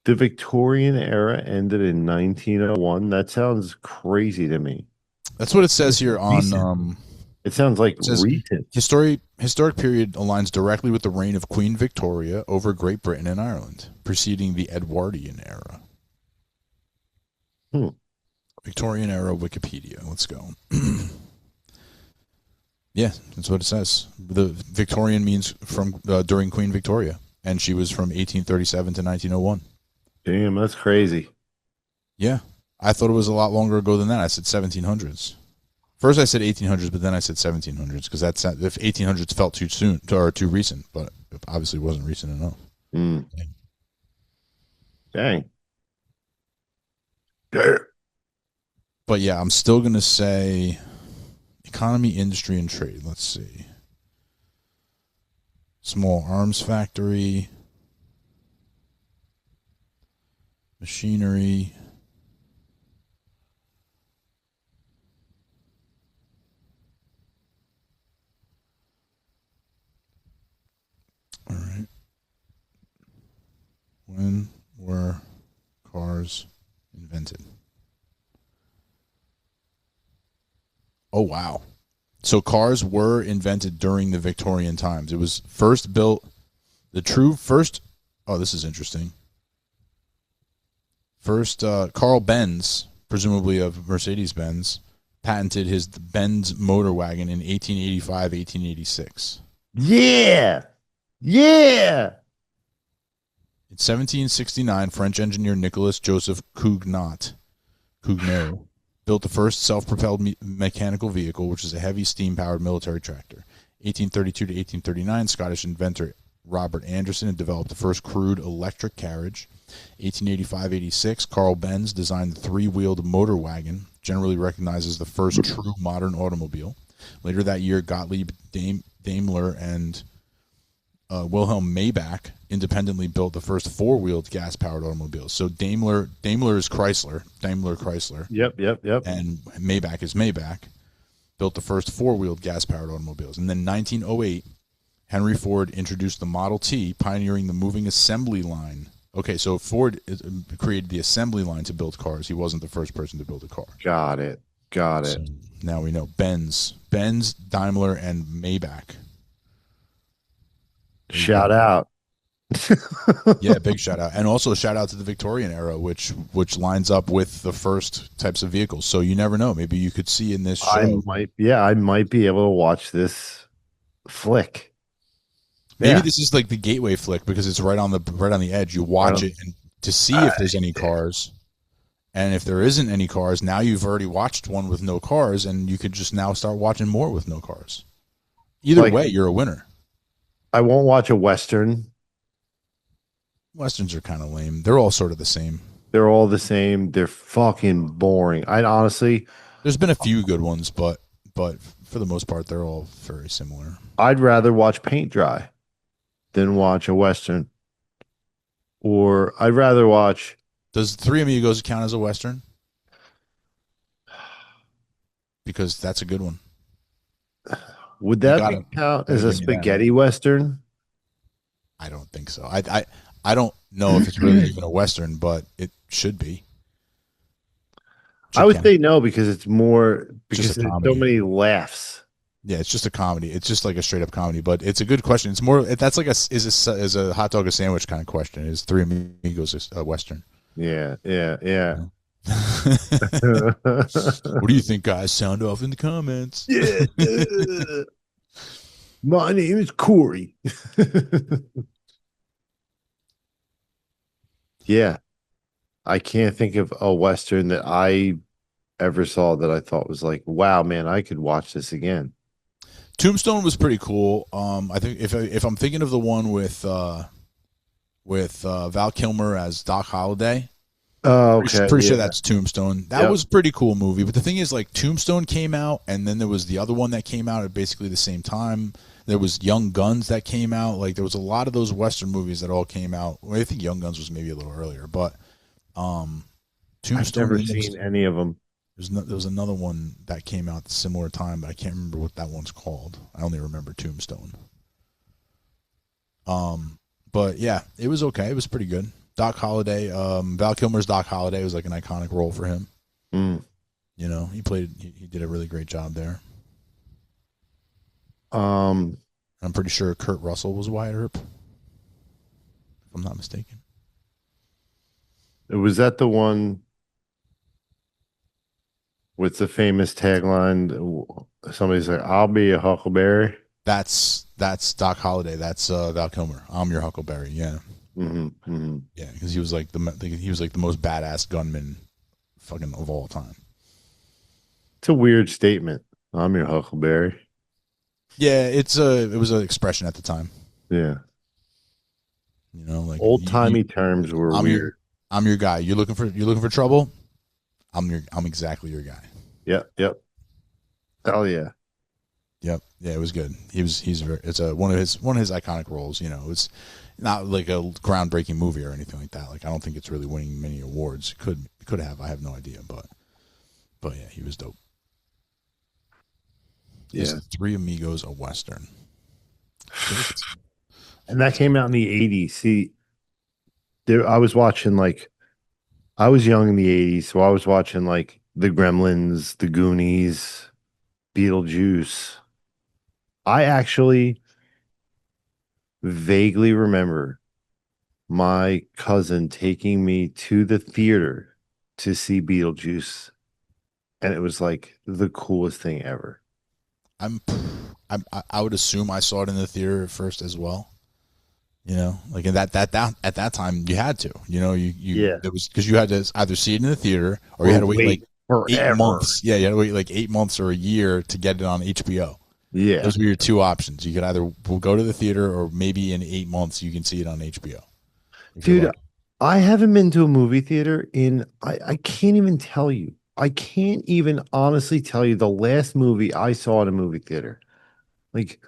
S1: the Victorian era ended in 1901. That sounds crazy to me.
S2: That's what it says here on
S1: It sounds like
S2: recent. Historic period aligns directly with the reign of Queen Victoria over Great Britain and Ireland, preceding the Edwardian era. Victorian era Wikipedia. Let's go. Yeah, that's what it says. The Victorian means from during Queen Victoria, and she was from 1837 to 1901.
S1: Damn, that's crazy.
S2: Yeah, I thought it was a lot longer ago than that. I said 1700s. First, I said 1800s, but then I said 1700s because that's if 1800s felt too soon or too recent, but it obviously wasn't recent enough.
S1: Dang.
S2: But yeah, I'm still going to say economy, industry, and trade. Let's see. Small arms factory. Machinery. All right. When were cars invented? Oh, wow. So cars were invented during the Victorian times. It was first built, oh, this is interesting. First, Carl Benz, presumably of Mercedes-Benz, patented his Benz motor wagon in 1885, 1886.
S1: Yeah. Yeah.
S2: In 1769, French engineer Nicolas Joseph Cugnot built the first self-propelled mechanical vehicle, which is a heavy steam-powered military tractor. 1832 to 1839, Scottish inventor Robert Anderson had developed the first crude electric carriage. 1885-86, Carl Benz designed the three-wheeled motor wagon, generally recognized as the first true modern automobile. Later that year, Gottlieb Daimler and Wilhelm Maybach independently built the first four-wheeled gas-powered automobiles. So Daimler is Chrysler.
S1: Yep.
S2: And Maybach is Maybach. Built the first four-wheeled gas-powered automobiles. And then 1908, Henry Ford introduced the Model T, pioneering the moving assembly line. Okay, so Ford created the assembly line to build cars. He wasn't the first person to build a car.
S1: Got it.
S2: So now we know Benz, Daimler, and Maybach.
S1: Shout out.
S2: Yeah, big shout out. And also a shout out to the Victorian era, which lines up with the first types of vehicles. So you never know. Maybe you could see in this show.
S1: I might be able to watch this flick.
S2: Maybe this is like the gateway flick because it's right on the edge. You watch it and to see if there's any cars. And if there isn't any cars, now you've already watched one with no cars, and you could just now start watching more with no cars. Either way, you're a winner.
S1: I won't watch a Western.
S2: Westerns are kind of lame. They're all sort of the same.
S1: They're all the same. They're fucking boring. I honestly...
S2: There's been a few good ones, but for the most part, they're all very similar.
S1: I'd rather watch paint dry than watch a Western. Or I'd rather watch...
S2: Does Three Amigos count as a Western? Because that's a good one.
S1: Would that count as a spaghetti Western?
S2: I don't think so. I don't know if it's really even a Western, but it should be.
S1: I would say no because it's more because there's so many laughs.
S2: Yeah, it's just a comedy. It's just like a straight up comedy, but it's a good question. It's more that's like is a hot dog a sandwich kind of question. Is Three Amigos a Western?
S1: Yeah.
S2: What do you think, guys? Sound off in the comments.
S1: Yeah. My name is Corey. Yeah. I can't think of a Western that I ever saw that I thought was like, wow, man, I could watch this again.
S2: Tombstone was pretty cool. I think if I'm thinking of the one with Val Kilmer as Doc Holliday.
S1: Oh, okay.
S2: Pretty sure that's Tombstone. That was a pretty cool movie. But the thing is, like, Tombstone came out, and then there was the other one that came out at basically the same time. There was Young Guns that came out. Like, there was a lot of those Western movies that all came out. Well, I think Young Guns was maybe a little earlier, but Tombstone.
S1: I've never seen any of them.
S2: There was another one that came out at a similar time, but I can't remember what that one's called. I only remember Tombstone. But yeah, it was okay. It was pretty good. Doc Holliday, Val Kilmer's Doc Holliday was like an iconic role for him.
S1: Mm.
S2: You know, he did a really great job there.
S1: I'm
S2: pretty sure Kurt Russell was Wyatt Earp, if I'm not mistaken.
S1: Was that the one with the famous tagline? Somebody's like, "I'll be a Huckleberry."
S2: That's Doc Holliday. That's Val Kilmer. I'm your Huckleberry. Yeah.
S1: Mm-hmm, mm-hmm.
S2: Yeah, because he was like the most badass gunman, fucking of all time.
S1: It's a weird statement. I'm your Huckleberry.
S2: Yeah, it was an expression at the time.
S1: Yeah.
S2: You know, like
S1: old timey terms were weird.
S2: I'm your guy. You're looking for trouble. I'm exactly your guy.
S1: Yep. Hell yeah.
S2: Yep. Yeah, it was good. It's one of his iconic roles. You know, it's not like a groundbreaking movie or anything like that. Like, I don't think it's really winning many awards. It could have. I have no idea, but yeah, he was dope.
S1: Yeah.
S2: Is Three Amigos a Western?
S1: And that came out in the 80s. See, I was watching, like, I was young in the 80s, so I was watching, like, The Gremlins, The Goonies, Beetlejuice. I actually vaguely remember my cousin taking me to the theater to see Beetlejuice, and it was, like, the coolest thing ever.
S2: I would assume I saw it in the theater at first as well. You know, like in that at that time you had to. You know,
S1: Yeah.
S2: it was because you had to either see it in the theater or you had to wait like
S1: forever.
S2: 8 months. Yeah, you had to wait like 8 months or a year to get it on HBO.
S1: Yeah.
S2: Those were your two options. You could either go to the theater or maybe in 8 months you can see it on HBO.
S1: Dude, I haven't been to a movie theater in I can't even tell you. I can't even honestly tell you the last movie I saw in a movie theater. Like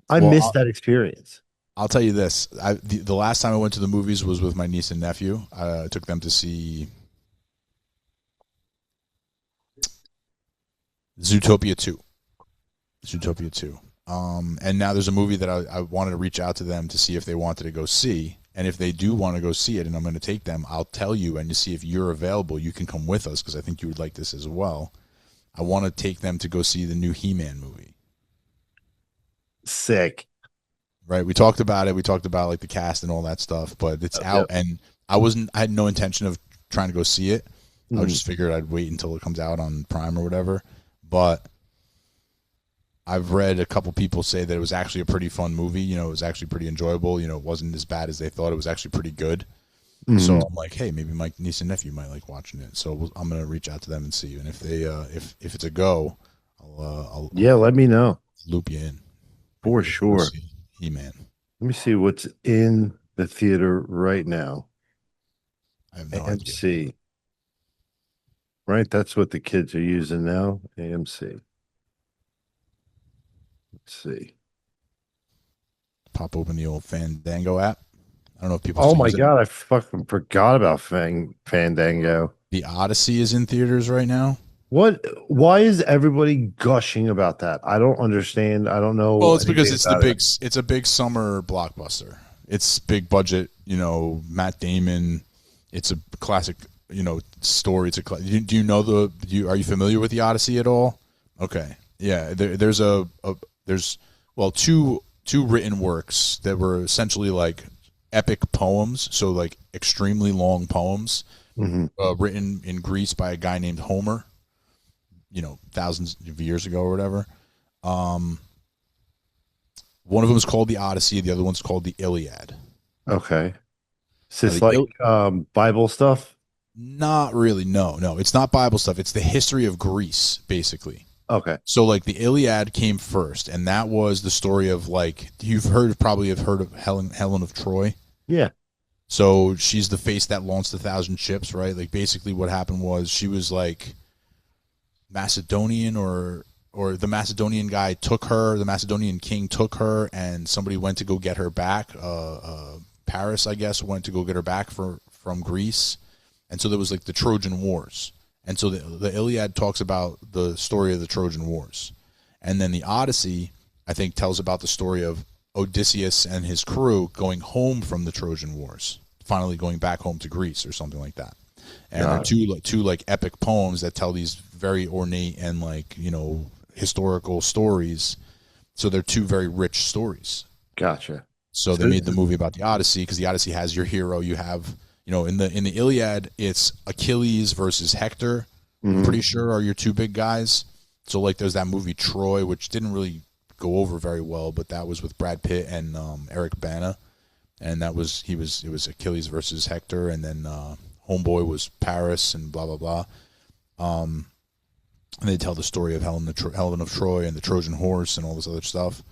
S1: I missed that experience.
S2: I'll tell you this. The last time I went to the movies was with my niece and nephew. I took them to see Zootopia 2. Zootopia 2. And now there's a movie that I wanted to reach out to them to see if they wanted to go see. And if they do want to go see it and I'm going to take them, I'll tell you and to see if you're available. You can come with us because I think you would like this as well. I want to take them to go see the new He-Man movie.
S1: Sick.
S2: Right, we talked about it. We talked about like the cast and all that stuff, but it's out, and I had no intention of trying to go see it. I just figured I'd wait until it comes out on Prime or whatever. But I've read a couple people say that it was actually a pretty fun movie. You know, it was actually pretty enjoyable. You know, it wasn't as bad as they thought. It was actually pretty good. So I'm like, hey, maybe my niece and nephew might like watching it. So I'm gonna reach out to them and see. And if they if it's a go, I'll
S1: let me know.
S2: Loop you in
S1: For sure.
S2: He-Man.
S1: Let me see what's in the theater right now.
S2: I have no
S1: AMC.
S2: idea.
S1: Right? That's what the kids are using now. AMC. Let's see.
S2: Pop open the old Fandango app. I don't know if people.
S1: Oh my God, I fucking forgot about Fandango.
S2: The Odyssey is in theaters right now.
S1: What? Why is everybody gushing about that? I don't understand. I don't know.
S2: Well, it's because it's a big summer blockbuster. It's big budget, you know, Matt Damon. It's a classic, you know, story. It's do you know are you familiar with the Odyssey at all? Okay. Yeah, there's two written works that were essentially like epic poems, so like extremely long poems, written in Greece by a guy named Homer. You know, thousands of years ago or whatever. One of them is called the Odyssey. The other one's called the Iliad.
S1: Okay. Is this like Bible stuff?
S2: Not really. No. It's not Bible stuff. It's the history of Greece, basically.
S1: Okay.
S2: So, like, the Iliad came first, and that was the story of, like, probably have heard of Helen of Troy.
S1: Yeah.
S2: So she's the face that launched 1,000 ships, right? Like, basically what happened was she was, like, Macedonian or the Macedonian guy took her, the Macedonian king took her, and somebody went to go get her back. Paris, I guess, went to go get her back from Greece. And so there was like the Trojan Wars. And so the Iliad talks about the story of the Trojan Wars. And then the Odyssey, I think, tells about the story of Odysseus and his crew going home from the Trojan Wars, finally going back home to Greece or something like that. And they're two like epic poems that tell these very ornate and like, you know, historical stories. So they're two very rich stories.
S1: Gotcha.
S2: So they made the movie about the Odyssey because the Odyssey has your hero. You have, you know, in the Iliad, it's Achilles versus Hector. I'm pretty sure are your two big guys. So like there's that movie Troy, which didn't really go over very well, but that was with Brad Pitt and Eric Bana, and it was Achilles versus Hector, and then Homeboy was Paris and blah blah blah. And they tell the story of Helen of Troy and the Trojan horse and all this other stuff.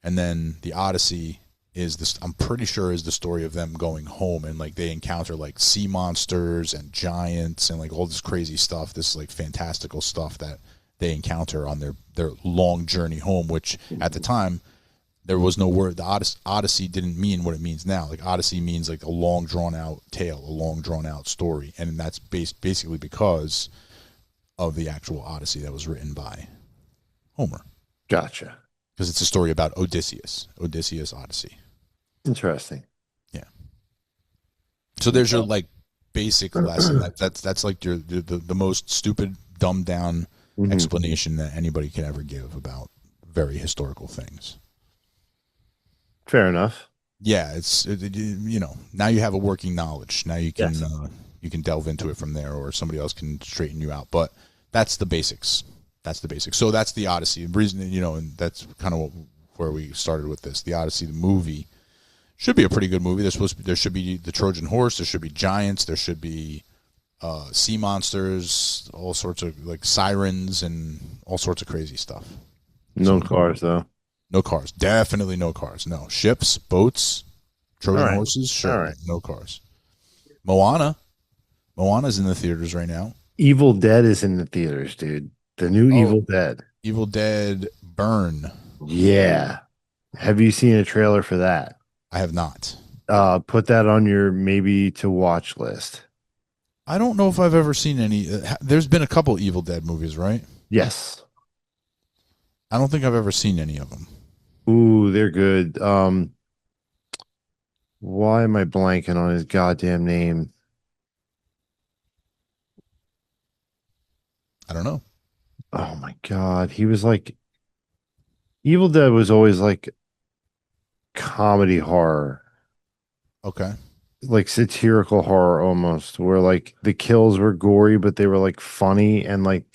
S2: And then the Odyssey is this, I'm pretty sure, is the story of them going home, and like they encounter like sea monsters and giants and like all this crazy stuff, this like fantastical stuff that they encounter on their long journey home, which at the time there was no word. The Odyssey didn't mean what it means now. Like Odyssey means like a long drawn out tale, a long drawn out story, and that's basically because of the actual Odyssey that was written by Homer.
S1: Gotcha.
S2: Because it's a story about Odysseus Odyssey.
S1: Interesting.
S2: Yeah. So there's your like basic lesson. That's like the most stupid, dumbed down explanation that anybody can ever give about very historical things.
S1: Fair enough.
S2: Yeah, you know, now you have a working knowledge. Now you can you can delve into it from there, or somebody else can straighten you out. But that's the basics. So that's the Odyssey. The reason, you know, and that's kind of where we started with this. The Odyssey, the movie, Should be a pretty good movie. There should be the Trojan horse. There should be giants. There should be sea monsters, all sorts of like sirens and all sorts of crazy stuff.
S1: No cars though.
S2: No cars. Definitely no cars. No ships, boats, Trojan horses. Sure,
S1: All right.
S2: no cars. Moana's in the theaters right now.
S1: Evil Dead is in the theaters, dude. The new Evil Dead.
S2: Evil Dead Burn.
S1: Yeah. Have you seen a trailer for that?
S2: I have not.
S1: Put that on your maybe to watch list.
S2: I don't know if I've ever seen any. There's been a couple Evil Dead movies, right?
S1: Yes.
S2: I don't think I've ever seen any of them.
S1: Ooh, they're good. Why am I blanking on his goddamn name?
S2: I don't know.
S1: Oh my God. He was like Evil Dead was always like comedy horror,
S2: Okay.
S1: like satirical horror almost, where like the kills were gory, but they were like funny and like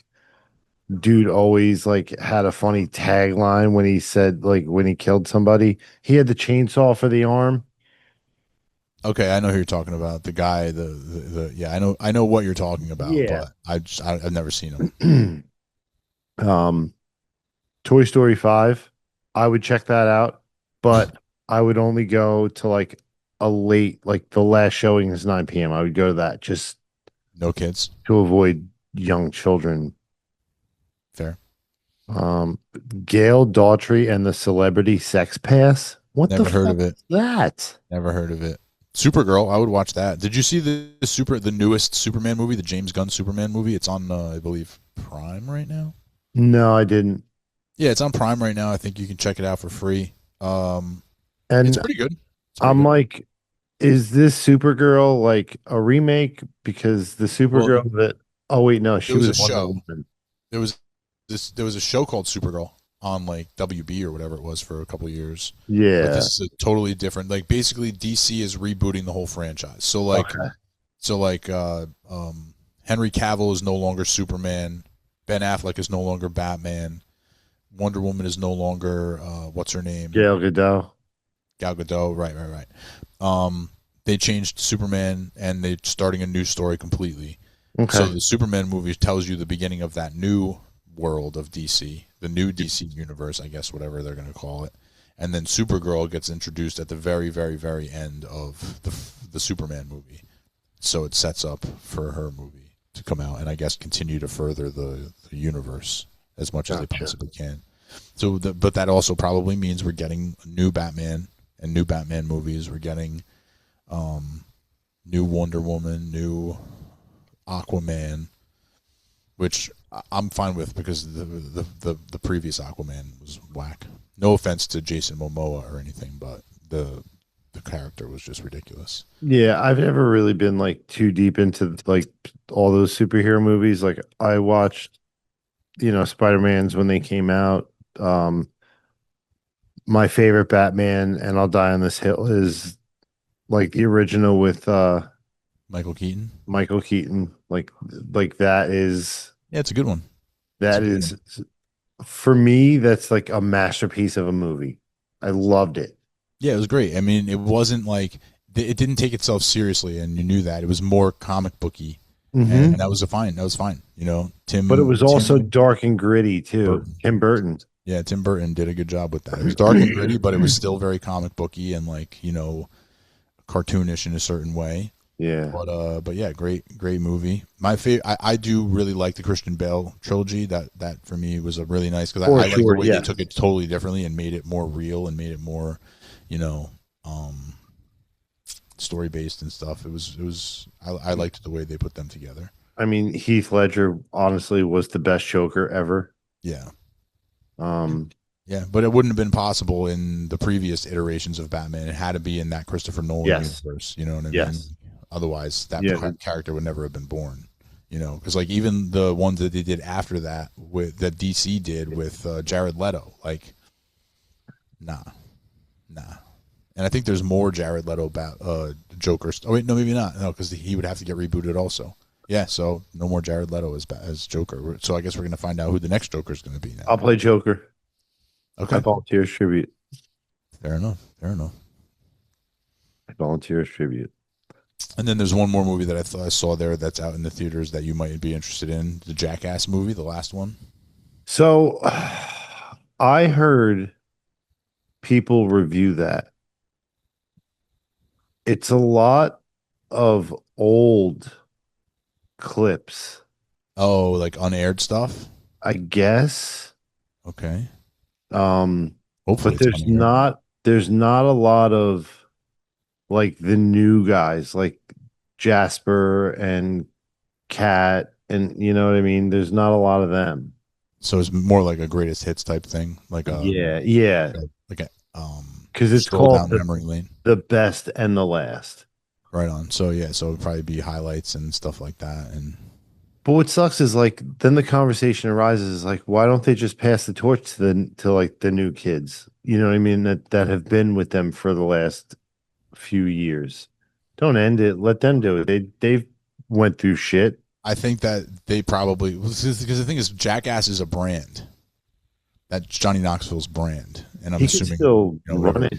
S1: dude always like had a funny tagline when he said like when he killed somebody. He had the chainsaw for the arm.
S2: Okay, I know who you're talking about. The guy, the yeah, I know what you're talking about.
S1: Yeah.
S2: But I've never seen him.
S1: Toy Story 5, I would check that out, but I would only go to like a late, like the last showing is 9 p.m. I would go to that just
S2: No kids.
S1: to avoid young children.
S2: Fair.
S1: Gail Daughtry and the Celebrity Sex Pass. What
S2: Never
S1: the
S2: heard
S1: fuck
S2: of it.
S1: is that?
S2: Never heard of it. Supergirl, I would watch that. Did you see the newest Superman movie, the James Gunn Superman movie? It's on I believe Prime right now.
S1: No, I didn't.
S2: Yeah, it's on Prime right now. I think you can check it out for free.
S1: And
S2: It's pretty good.
S1: I'm like, is this Supergirl like a remake? Because the Supergirl that oh wait, no, she
S2: was
S1: was
S2: a
S1: Wonder
S2: show.
S1: Woman.
S2: There was a show called Supergirl on like WB or whatever it was for a couple of years. But
S1: Yeah.
S2: this is a totally different. Like basically, DC is rebooting the whole franchise. So like, Henry Cavill is no longer Superman. Ben Affleck is no longer Batman. Wonder Woman is no longer what's her name?
S1: Gail Gadot.
S2: Gal Gadot. Right. They changed Superman and they're starting a new story completely.
S1: Okay.
S2: So the Superman movie tells you the beginning of that new world of DC, the new DC universe, I guess, whatever they're going to call it. And then Supergirl gets introduced at the very, very, very end of the Superman movie. So it sets up for her movie to come out and I guess continue to further the universe as much as they possibly can. So, but that also probably means we're getting new Batman and new Batman movies. We're getting new Wonder Woman, new Aquaman, which I'm fine with because the previous Aquaman was whack. No offense to Jason Momoa or anything, but the character was just ridiculous.
S1: Yeah, I've never really been like too deep into like all those superhero movies. Like I watched, Spider-Man's when they came out. My favorite Batman, and I'll die on this hill, is like the original with
S2: Michael Keaton.
S1: Michael Keaton. Like that is
S2: Yeah, it's a good one.
S1: that
S2: It's
S1: is for me, that's like a masterpiece of a movie. I loved it.
S2: Yeah, it was great. I mean, it wasn't like it didn't take itself seriously, and you knew that it was more comic booky, and that was fine. That was fine.
S1: But it was also dark and gritty too. Tim Burton.
S2: Yeah, Tim Burton did a good job with that. It was dark and gritty, but it was still very comic booky and like cartoonish in a certain way.
S1: Yeah.
S2: But yeah, great movie. My favorite. I do really like the Christian Bale trilogy. That for me was a really nice because I like the way they took it totally differently and made it more real and made it more, story based and stuff. It was. I liked the way they put them together.
S1: I mean, Heath Ledger honestly was the best Joker ever.
S2: Yeah.
S1: Yeah,
S2: but it wouldn't have been possible in the previous iterations of Batman. It had to be in that Christopher Nolan universe. You know what I mean? Otherwise, that character would never have been born. Because like even the ones that they did after that that DC did with Jared Leto, like, nah. And I think there's more Jared Leto Joker. Oh wait, no, maybe not. No, because he would have to get rebooted also. Yeah, so no more Jared Leto as Joker. So I guess we're gonna find out who the next Joker is gonna be now.
S1: I'll play Joker.
S2: Okay.
S1: I volunteer tribute.
S2: Fair enough.
S1: Volunteers tribute.
S2: And then there's one more movie that I saw there that's out in the theaters that you might be interested in, the Jackass movie, the last one.
S1: So I heard people review that. It's a lot of old clips,
S2: Oh, like unaired stuff.
S1: I guess.
S2: Okay.
S1: Hopefully,
S2: Hopefully,
S1: but there's not a lot of like the new guys like Jasper and Cat, and you know what I mean. There's not a lot of them.
S2: So it's more like a greatest hits type thing, like a
S1: Yeah,
S2: like a
S1: because it's
S2: stroll
S1: called
S2: down memory lane.
S1: the best and the last.
S2: Right on. So yeah, so it'd probably be highlights and stuff like that. And
S1: But what sucks is like then the conversation arises is like, why don't they just pass the torch to like the new kids? You know what I mean? That have been with them for the last few years. Don't end it. Let them do it. They've went through shit.
S2: I think that they probably, because the thing is, Jackass is a brand. That's Johnny Knoxville's brand, and I'm
S1: He can
S2: assuming
S1: still
S2: you know,
S1: run it.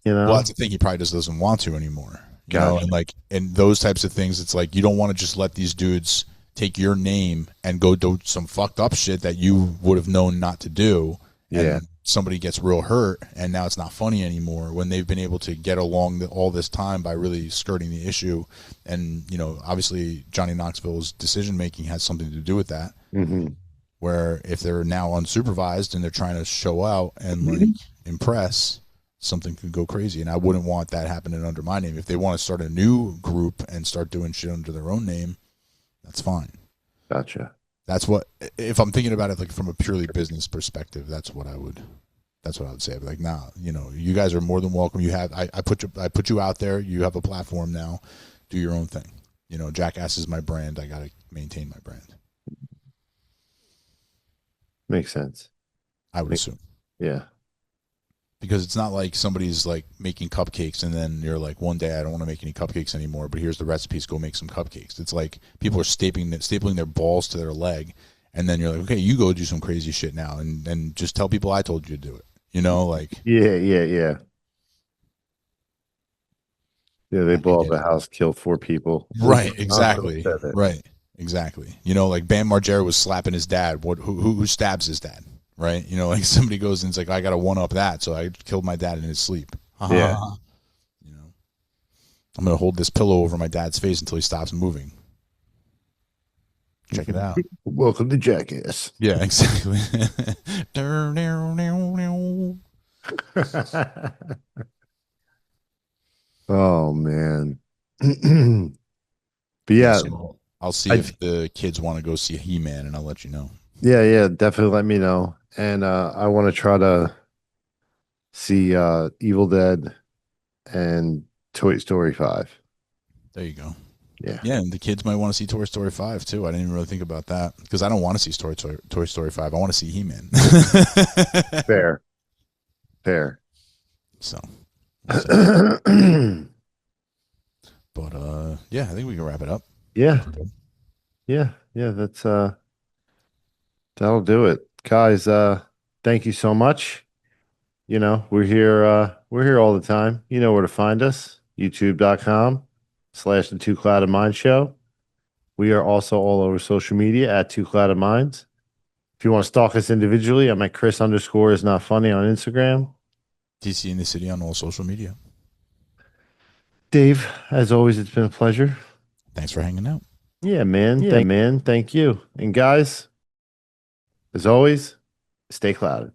S1: You know?
S2: well, that's the thing. He probably just doesn't want to anymore. You know,
S1: Gotcha.
S2: and like and those types of things, it's like you don't want to just let these dudes take your name and go do some fucked up shit that you would have known not to do. And
S1: Yeah.
S2: somebody gets real hurt, and now it's not funny anymore when they've been able to get along all this time by really skirting the issue. And, you know, obviously Johnny Knoxville's decision making has something to do with that.
S1: Mm-hmm.
S2: Where if they're now unsupervised and they're trying to show out and like impress, something could go crazy. And I wouldn't want that happening under my name. If they want to start a new group and start doing shit under their own name, that's fine.
S1: Gotcha.
S2: That's what, if I'm thinking about it like from a purely business perspective, that's what I would say. I'd be like, nah, you know, you guys are more than welcome. You have, I put you out there. You have a platform now. Do your own thing. You know, Jackass is my brand. I got to maintain my brand.
S1: Makes sense.
S2: I would assume.
S1: Yeah.
S2: Because it's not like somebody's like making cupcakes and then you're like, one day I don't want to make any cupcakes anymore, but here's the recipes, go make some cupcakes. It's like people are stapling their balls to their leg, and then you're like, okay, you go do some crazy shit now and just tell people I told you to do it. You know, like
S1: Yeah. Yeah, they blow up a house, kill 4 people.
S2: right, exactly.
S1: Said it.
S2: Right. Exactly. You know, like Bam Margera was slapping his dad. Who stabs his dad? Right? You know, like somebody goes and it's like, I got to one up that, so I killed my dad in his sleep.
S1: Yeah.
S2: You know, I'm going to hold this pillow over my dad's face until he stops moving. Check it out.
S1: Welcome to Jackass.
S2: Yeah, exactly.
S1: Oh man. But yeah,
S2: So I'll see if the kids want to go see He-Man, and I'll let you know.
S1: yeah, definitely let me know. And I want to try to see Evil Dead and Toy Story 5.
S2: There you go.
S1: Yeah.
S2: Yeah, and the kids might want to see Toy Story 5 too. I didn't even really think about that because I don't want to see Toy Story 5. I want to see He-Man.
S1: Fair.
S2: So, but yeah, I think we can wrap it up.
S1: Yeah. That's that'll do it, guys. Thank you so much. You know, we're here all the time. You know where to find us. YouTube.com/the Two Clouded Mind Show. We are also all over social media at Two Clouded Minds. If you want to stalk us individually, I'm at Chris_is_not_funny on Instagram.
S2: TC in the City on all social media.
S1: Dave, as always, it's been a pleasure.
S2: Thanks for hanging out.
S1: Yeah, man. Thank you. And guys, as always, stay clouded.